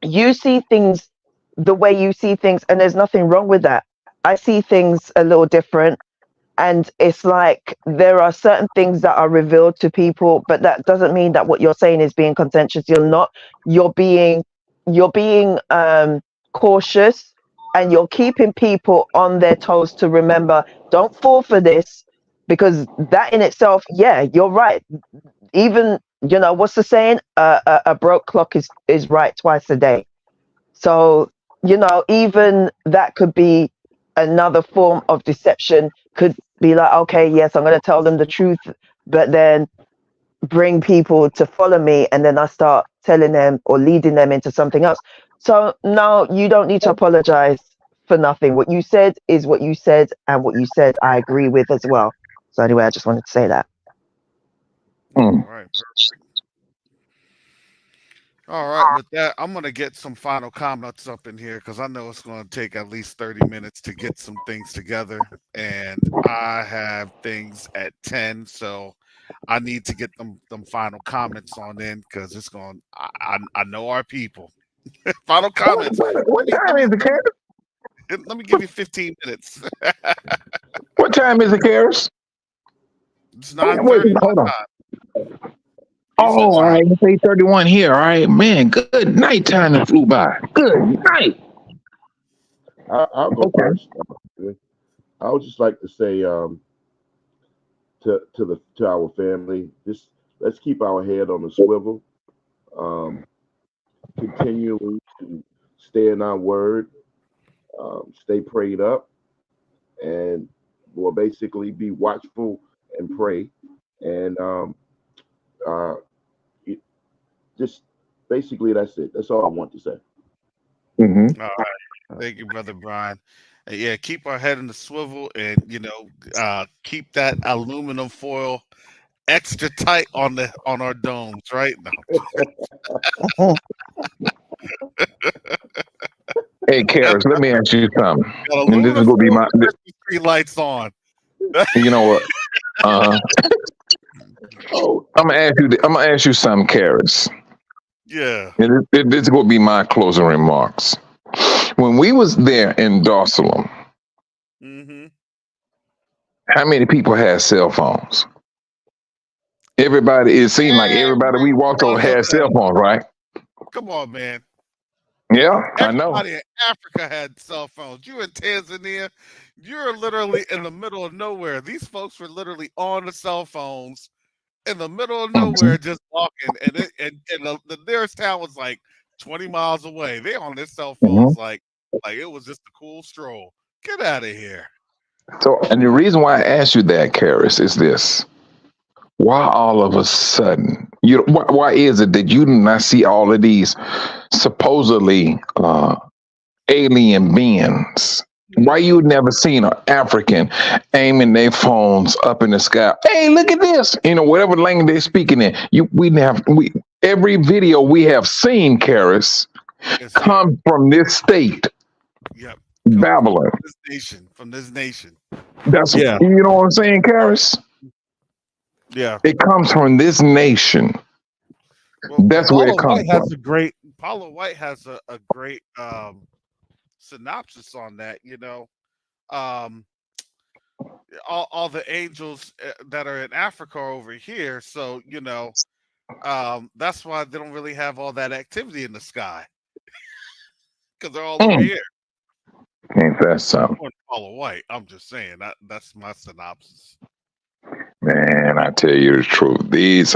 you see things the way you see things, and there's nothing wrong with that. I see things a little different, and it's like there are certain things that are revealed to people, but that doesn't mean that what you're saying is being contentious. You're not. You're being cautious, and you're keeping people on their toes to remember, don't fall for this, because that in itself, yeah, you're right. Even, what's the saying, a broke clock is right twice a day. So, even that could be another form of deception. Could be like, okay, yes, I'm going to tell them the truth, but then bring people to follow me, and then I start telling them or leading them into something else. So, no, you don't need to apologize for nothing. What you said is what you said, and what you said, I agree with as well. So, anyway, I just wanted to say that. All Mm. right. All right. With that, I'm gonna get some final comments up in here because I know it's gonna take at least 30 minutes to get some things together, and I have things at 10, so I need to get them final comments on in because it's going. I know our people. Final comments. What time is it, Karis? Let me give you 15 minutes. What time is it, Karis? It's Wait, 9:30 hold on. Eastern Oh, all time. right. It's 8:31 here. All right, man. Good night. Time that flew by. Good night. I'll go Okay. first. I would just like to say to our family, just let's keep our head on the swivel. Um, Continuing to stay in our word, stay prayed up, and will basically be watchful and pray, and uh, it, just basically that's it. That's all I want to say. Mm-hmm. All right. Thank you, brother Brian. Yeah, keep our head in the swivel and keep that aluminum foil extra tight on our domes, right? No. Hey, Karis, let me ask you something. Got And this is aluminum gonna be foil my. Christmas tree lights on. You know what? Uh, Oh, I'm gonna ask you something, Karis. Yeah. And this is gonna be my closing remarks. When we was there in Darsalam, Mm-hmm. how many people had cell phones? Everybody. It seemed like everybody Every we walked one over of had cell them. phones, right? Come on, man. Yeah, I know. Everybody in Africa had cell phones. You in Tanzania, you're literally in the middle of nowhere. These folks were literally on the cell phones in the middle of Mhm. nowhere, just walking, and the nearest town was like 20 miles away. They on their cell Mhm. phones like it was just a cool stroll. Get out of here. So, and the reason why I asked you that, Karis, is this: why all of a sudden, why is it that you do not see all of these supposedly alien beings? Why Mm-hmm. you never seen an African aiming their phones up in the sky? Hey, look at this! Whatever language they're speaking in. We every video we have seen, Karis, It's here. come from this state, Yep. Come from Babylon. this nation. From this nation. That's Yeah. you know what I'm saying, Karis? Yeah. It comes from this nation. Well, That's where it comes from. Paulo White has a great synopsis on that. Um, all the angels that are in Africa are over here. So that's why they don't really have all that activity in the sky. because they're all over here. Ain't that something? Follow white. I'm just saying that's my synopsis. Man, I tell you the truth. This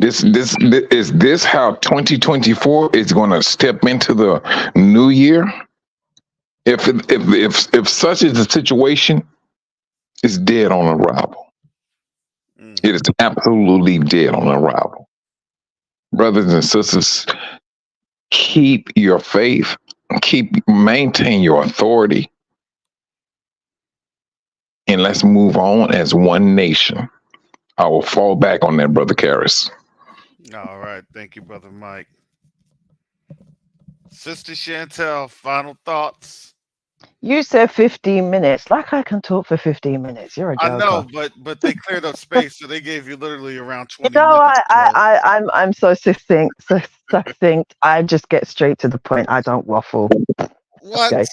is this how 2024 is going to step into the new year? If such is the situation, it's dead on arrival. It is absolutely dead on arrival. Brothers and sisters, keep your faith, maintain your authority, and let's move on as one nation. I will fall back on that, Brother Karras. All right, thank you, Brother Mike. Sister Chantel, final thoughts. You said 15 minutes. Like I can talk for 15 minutes. You're a joker. I know, but they cleared up space, so they gave you literally around 20 No, minutes. I'm so succinct. So succinct. I just get straight to the point. I don't waffle. What? Okay.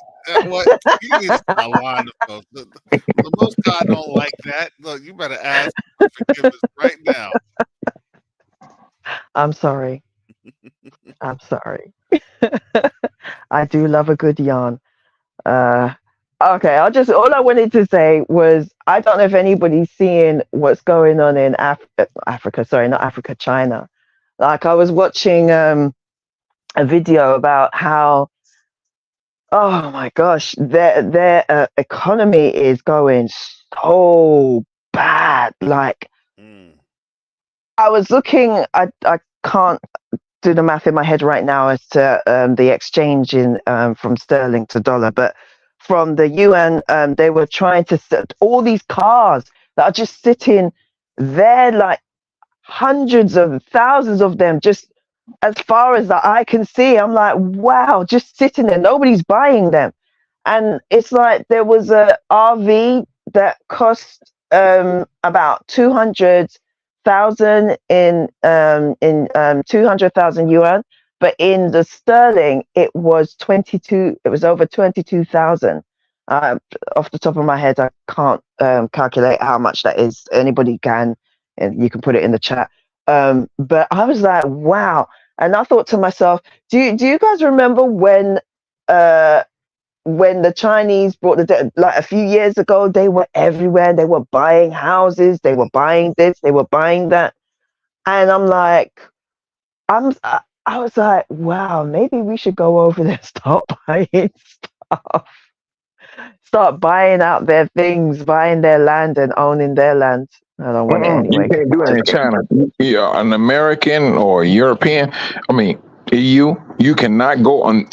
What? You need to stop lying to folks. The Most High don't like that. Look, you better ask for forgiveness right now. I'm sorry. I'm sorry. I do love a good yarn. Okay, all I wanted to say was I don't know if anybody's seeing what's going on in Africa. Sorry, not Africa, China. Like I was watching a video about how, oh my gosh, their economy is going so bad. Like I was looking, I can't do the math in my head right now as to the exchange in from sterling to dollar, but from the UN, they were trying to set all these cars that are just sitting there, like hundreds of thousands of them, just as far as the eye can see. I'm like, wow, just sitting there. Nobody's buying them. And it's like there was a RV that cost about 200,000 in 200,000 yuan, but in the sterling it was 22. It was over 22,000. Off the top of my head, I can't calculate how much that is. Anybody can, and you can put it in the chat. But I was like, wow, and I thought to myself, do you guys remember when the Chinese brought like a few years ago? They were everywhere. They were buying houses. They were buying this. They were buying that. And I'm like, I was like, wow, maybe we should go over there, start buying stuff, start buying out their things, buying their land and owning their land. I don't want it anyway. You can't do that in China. Yeah, an American or European, I mean, EU, you cannot go in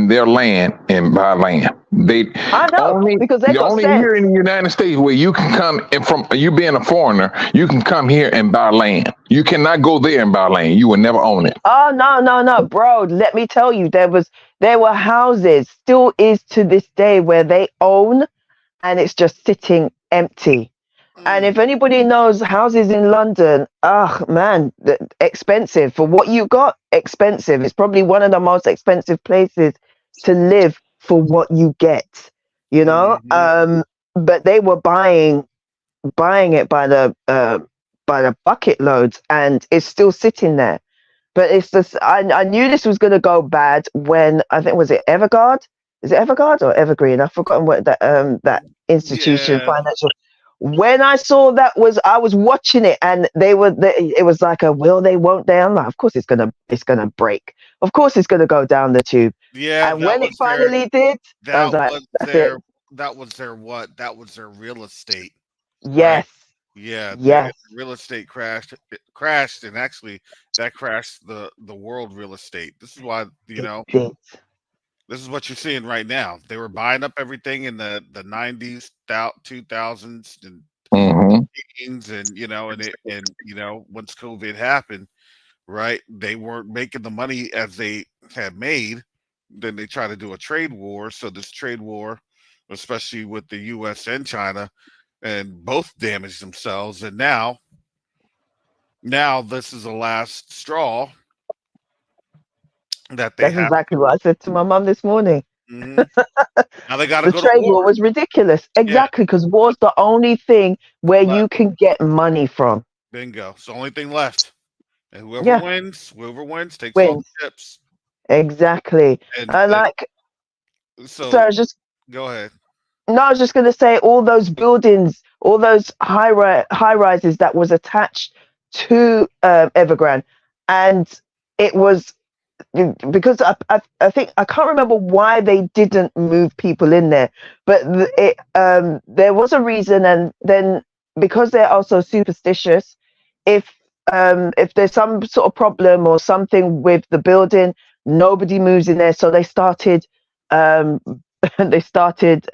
their land and buy land. I know, because they got only sense. here in the United States where you can come and from you being a foreigner, you can come here and buy land. You cannot go there and buy land. You will never own it. Oh no, bro. Let me tell you, there were houses, still is to this day, where they own and it's just sitting empty. And if anybody knows houses in London, man, expensive for what you got. Expensive. It's probably one of the most expensive places to live for what you get. You know. But they were buying it by the bucket loads, and it's still sitting there. But it's just, I knew this was going to go bad when, I think, was it Evergrande? Is it Evergrande or Evergreen? I've forgotten what that institution, financial. When I saw I was watching it, and it was like a will they, won't they? I'm like, of course it's gonna break. Of course it's gonna go down the tube. Yeah. And when it finally did, I was like, that was their real estate. Yes. Right? Yeah. Yes. Real estate crashed, and actually that crashed the world real estate. This is why, this is what you're seeing right now. They were buying up everything in the 90s, 2000s, and teens, and once COVID happened, right? They weren't making the money as they had made. Then they try to do a trade war. So this trade war, especially with the U.S. and China, and both damaged themselves. And now this is the last straw that they That's have. exactly what I said to my mum this morning. Now they got to go to war. The trade war was ridiculous. Exactly, because war's the only thing where you can get money from. Bingo. It's the only thing left. And whoever wins takes all the chips. exactly. And, I like. So so I was just go ahead. no, I was just going to say all those buildings, all those high rises that was attached to Evergrande, and it was because I think I can't remember why they didn't move people in there, but there was a reason, and then because they're also superstitious, if if there's some sort of problem or something with the building, nobody moves in there, so they started um, they started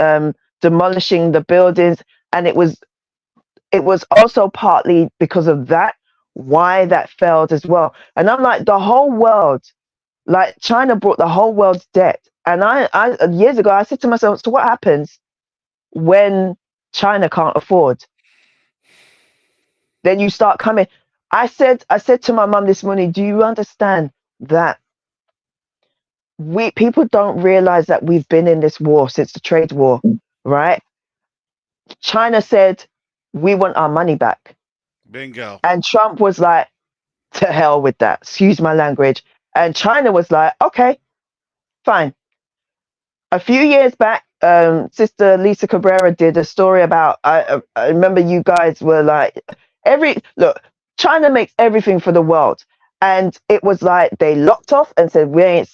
demolishing the buildings, and it was also partly because of that why that failed as well. And I'm like, the whole world, like China brought the whole world's debt. And I years ago I said to myself, so what happens when China can't afford? Then you start coming. I said to my mum this morning, do you understand that we people don't realize that we've been in this war since the trade war, right? China said we want our money back. Bingo. And Trump was like, to hell with that. Excuse my language. And China was like, okay, fine. A few years back, Sister Lisa Cabrera did a story about. I remember you guys were like, China makes everything for the world, and it was like they locked off and said we ain't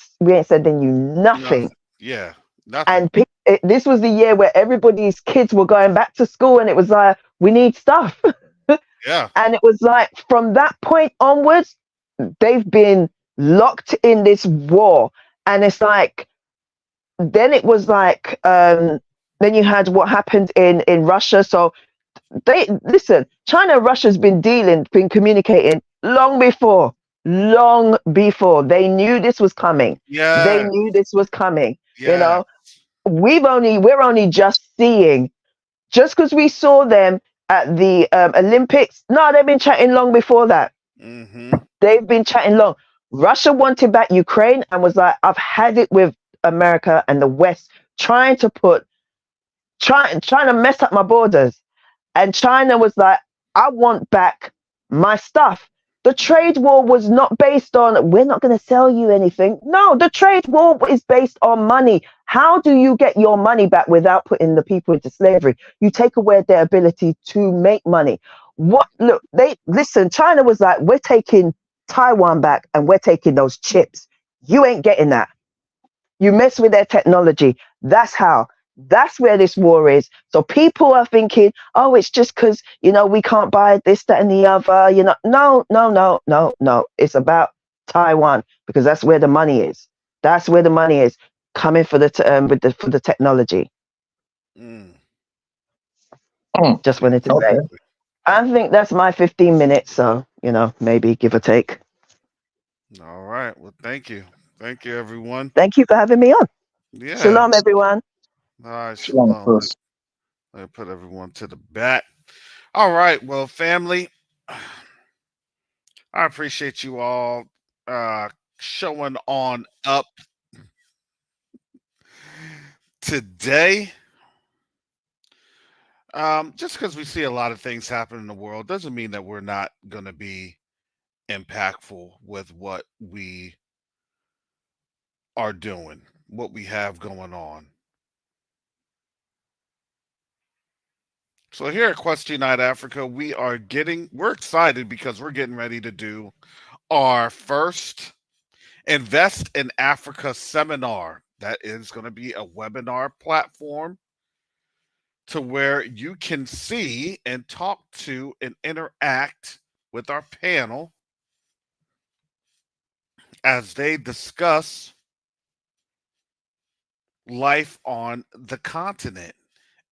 sending you nothing. Yeah, nothing. And this was the year where everybody's kids were going back to school, and it was like we need stuff. Yeah. And it was like from that point onwards, they've been locked in this war, and it's like then it was like then you had what happened in Russia. So they listen, China and Russia's been communicating long before they knew this was coming. They Yeah. knew this was coming. You Yeah. know, we're only just seeing, just because we saw them at the Olympics. No, they've been chatting long before that. Mm-hmm. They've been chatting long. Russia wanted back Ukraine and was like, I've had it with America and the West trying to mess up my borders. And China was like, I want back my stuff. The trade war was not based on, we're not going to sell you anything. No, the trade war is based on money. How do you get your money back without putting the people into slavery? You take away their ability to make money. China was like, we're taking Taiwan back and we're taking those chips. You ain't getting that. You mess with their technology. That's how. That's where this war is. So people are thinking, oh, it's just because, we can't buy this, that, and the other. No. It's about Taiwan because that's where the money is. That's where the money is coming for for the technology. Mm. Just wanted to say. Exactly. I think that's my 15 minutes. So, maybe give or take. All right. Well, thank you. Thank you, everyone. Thank you for having me on. Yeah. Shalom, everyone. All right. Shalom, Shalom. sis. I put everyone to the back. All right. Well, family, I appreciate you all showing on up today. Just because we see a lot of things happen in the world doesn't mean that we're not going to be impactful with what we are doing, what we have going on. So here at Quest Unite Africa, we're excited because we're getting ready to do our first Invest in Africa seminar. That is going to be a webinar platform to where you can see and talk to and interact with our panel as they discuss life on the continent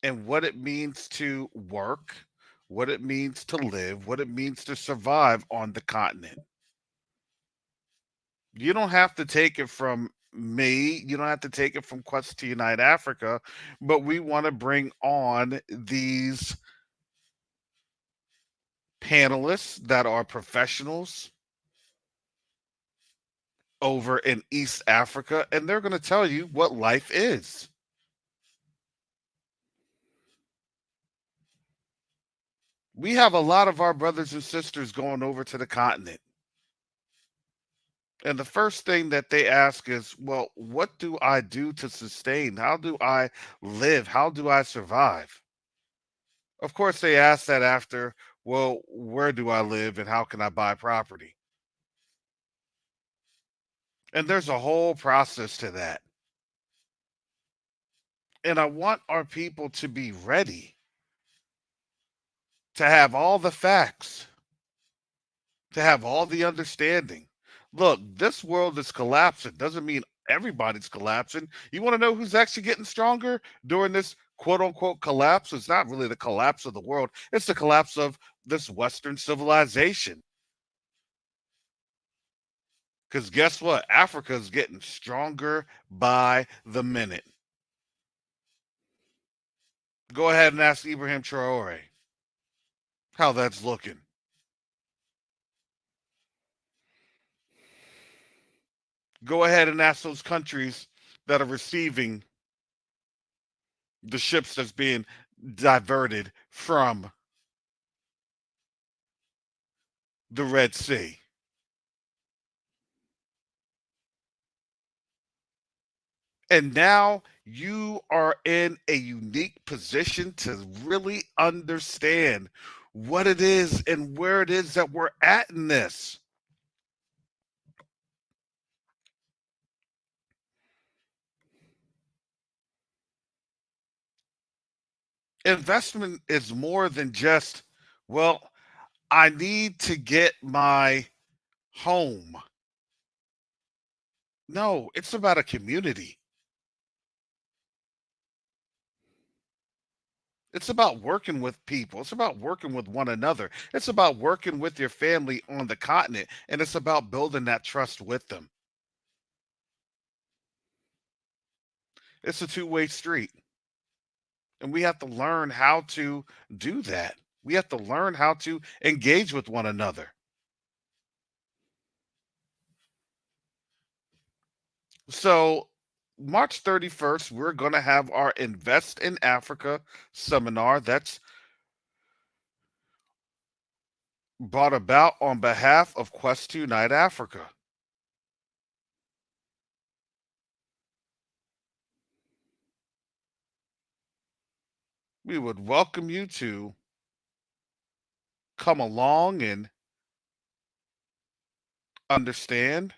and what it means to work, what it means to live, what it means to survive on the continent. You don't have to take it from me, you don't have to take it from Quest to Unite Africa, but we want to bring on these panelists that are professionals over in East Africa, and they're going to tell you what life is. We have a lot of our brothers and sisters going over to the continent. And the first thing that they ask is, well, what do I do to sustain? How do I live? How do I survive? Of course, they ask that after, well, where do I live and how can I buy property? And there's a whole process to that. And I want our people to be ready to have all the facts, to have all the understanding. Look, this world is collapsing. Doesn't mean everybody's collapsing. You want to know who's actually getting stronger during this quote unquote collapse? It's not really the collapse of the world, it's the collapse of this Western civilization. Because guess what? Africa is getting stronger by the minute. Go ahead and ask Ibrahim Traore how that's looking. Go ahead and ask those countries that are receiving the ships that's being diverted from the Red Sea. And now you are in a unique position to really understand what it is and where it is that we're at in this. Investment is more than just, well, I need to get my home. No, it's about a community. It's about working with people. It's about working with one another. It's about working with your family on the continent. And it's about building that trust with them. It's a two-way street. And we have to learn how to do that. We have to learn how to engage with one another. So, March 31st, we're going to have our Invest in Africa seminar. That's brought about on behalf of Quest to Unite Africa. We would welcome you to come along and understand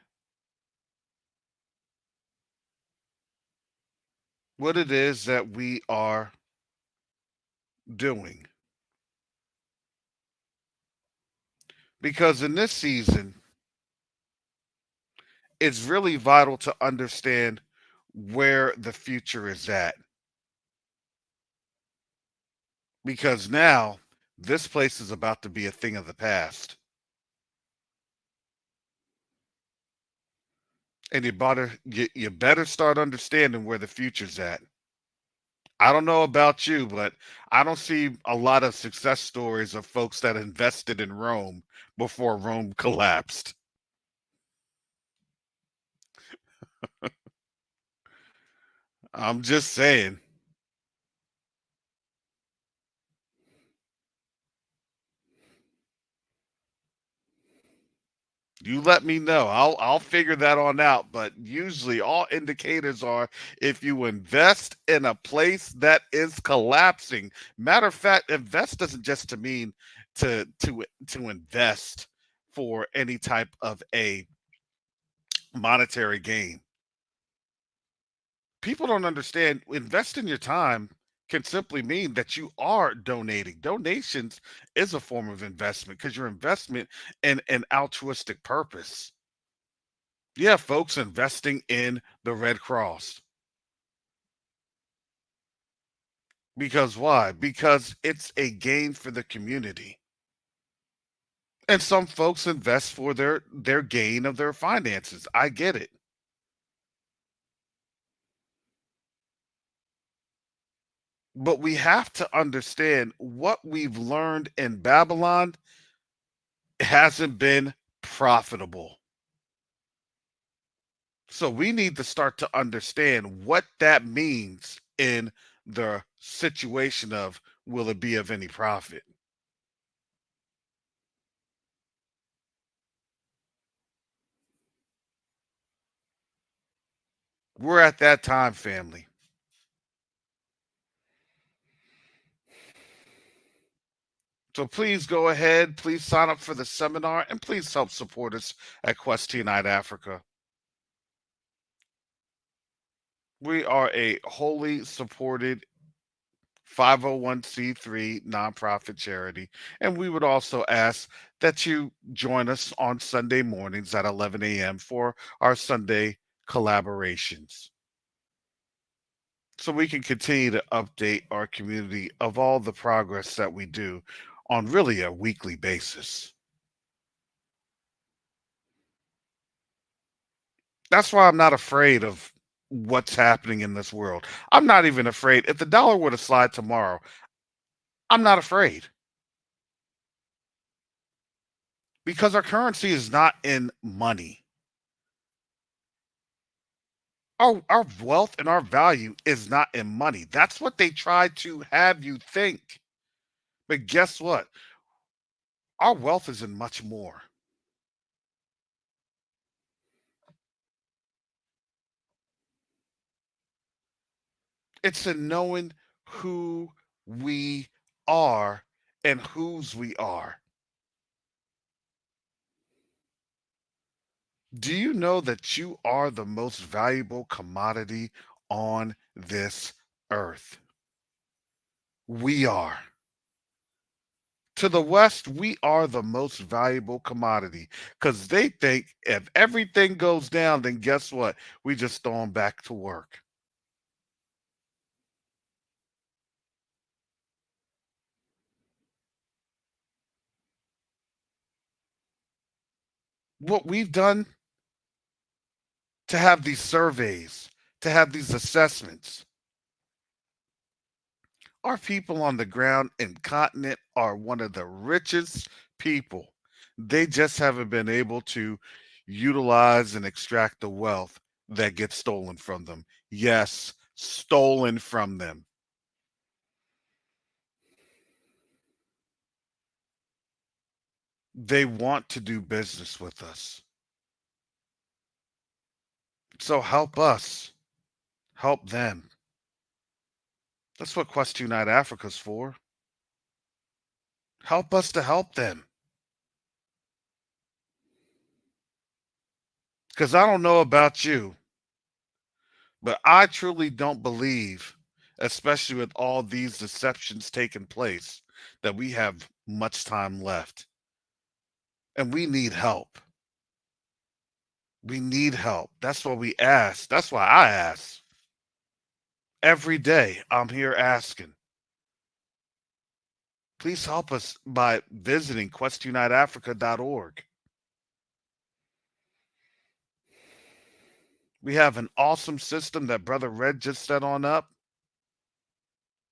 what it is that we are doing. Because in this season, it's really vital to understand where the future is at. Because now this place is about to be a thing of the past. And you better start understanding where the future's at. I don't know about you, but I don't see a lot of success stories of folks that invested in Rome before Rome collapsed. I'm just saying. You let me know. I'll figure that on out. But usually all indicators are if you invest in a place that is collapsing. Matter of fact, invest doesn't just to mean to invest for any type of a monetary gain. People don't understand investing your time can simply mean that you are donating. Donations is a form of investment because your investment in an altruistic purpose. You have folks investing in the Red Cross. Because why? Because it's a gain for the community. And some folks invest for their gain of their finances. I get it. But we have to understand what we've learned in Babylon hasn't been profitable. So we need to start to understand what that means in the situation of will it be of any profit? We're at that time, family. So please go ahead, please sign up for the seminar, and please help support us at Quest Unite Africa. We are a wholly supported 501c3 nonprofit charity, and we would also ask that you join us on Sunday mornings at 11 a.m. for our Sunday collaborations, so we can continue to update our community of all the progress that we do on really a weekly basis. That's why I'm not afraid of what's happening in this world. I'm not even afraid. If the dollar were to slide tomorrow, I'm not afraid, because our currency is not in money. Our wealth and our value is not in money. That's what they try to have you think. But guess what? Our wealth is in much more. It's in knowing who we are and whose we are. Do you know that you are the most valuable commodity on this earth? We are. To the West, we are the most valuable commodity, because they think if everything goes down, then guess what? We just throw them back to work. What we've done to have these surveys, to have these assessments, our people on the ground and continent are one of the richest people. They just haven't been able to utilize and extract the wealth that gets stolen from them. Yes, stolen from them. They want to do business with us. So help us, help them. That's what Quest Unite Africa's for. Help us to help them. Because I don't know about you, but I truly don't believe, especially with all these deceptions taking place, that we have much time left. And we need help. We need help. That's what we ask. That's why I ask. Every day I'm here asking. Please help us by visiting questuniteafrica.org. We have an awesome system that Brother Red just set on up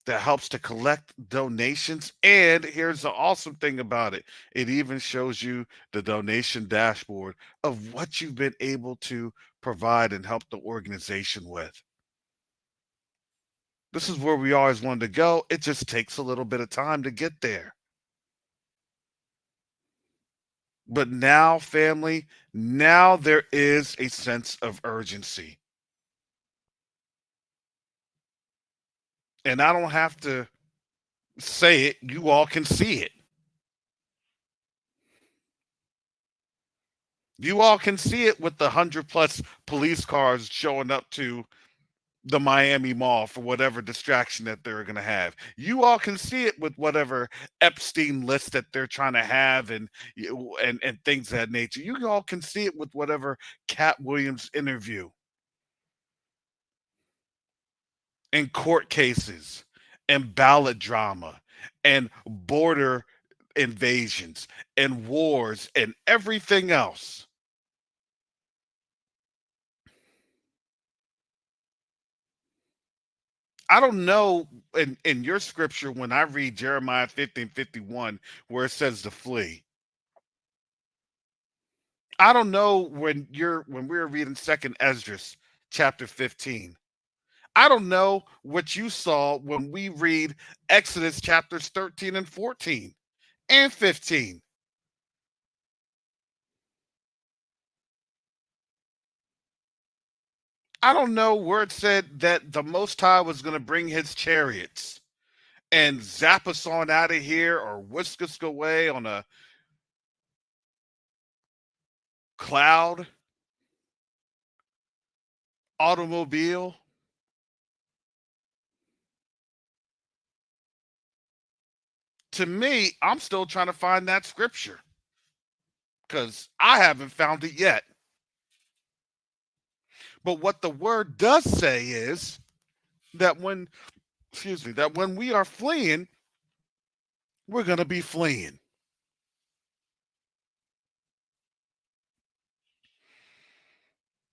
that helps to collect donations. And here's the awesome thing about it, it even shows you the donation dashboard of what you've been able to provide and help the organization with. This is where we always wanted to go. It just takes a little bit of time to get there. But now, family, now there is a sense of urgency. And I don't have to say it, you all can see it. You all can see it with the 100+ police cars showing up to the Miami Mall for whatever distraction that they're going to have. You all can see it with whatever Epstein list that they're trying to have, and things of that nature. You all can see it with whatever Cat Williams interview, and court cases, and ballot drama, and border invasions, and wars, and everything else. I don't know in your scripture, when I read Jeremiah 15:51, where it says to flee. I don't know when we were reading Second Esdras chapter 15. I don't know what you saw when we read Exodus chapters 13 and 14 and 15. I don't know where it said that the Most High was going to bring his chariots and zap us on out of here or whisk us away on a cloud automobile. To me, I'm still trying to find that scripture because I haven't found it yet. But what the word does say is that when we are fleeing, we're going to be fleeing.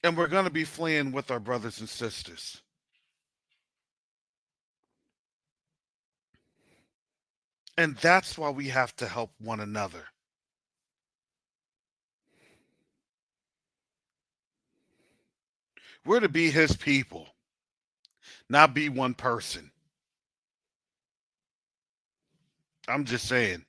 And we're going to be fleeing with our brothers and sisters. And that's why we have to help one another. We're to be his people, not be one person. I'm just saying.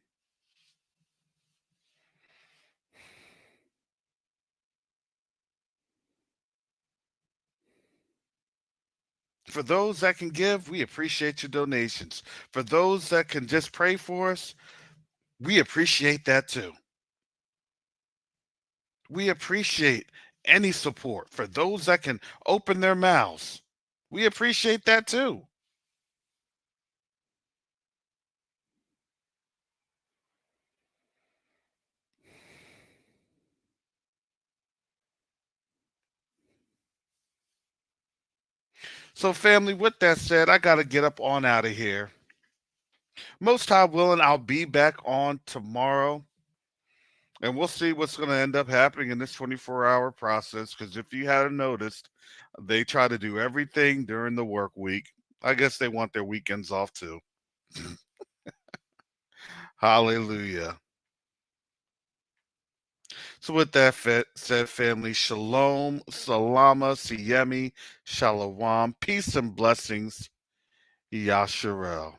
For those that can give, we appreciate your donations. For those that can just pray for us, we appreciate that too. We appreciate any support. For those that can open their mouths, we appreciate that too. So family, with that said, I got to get up on out of here. Most High willing, I'll be back on tomorrow. And we'll see what's going to end up happening in this 24-hour process. Because if you hadn't noticed, they try to do everything during the work week. I guess they want their weekends off too. Hallelujah. So with that said, family, shalom, salama, siyemi, shalom, peace and blessings, Yasharel.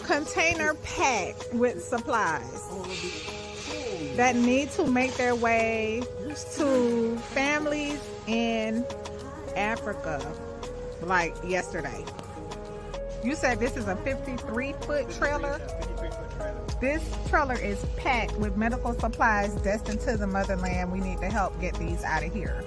Container packed with supplies that need to make their way to families in Africa, like yesterday. You said this is a 53-foot trailer? This trailer is packed with medical supplies destined to the motherland. We need to help get these out of here.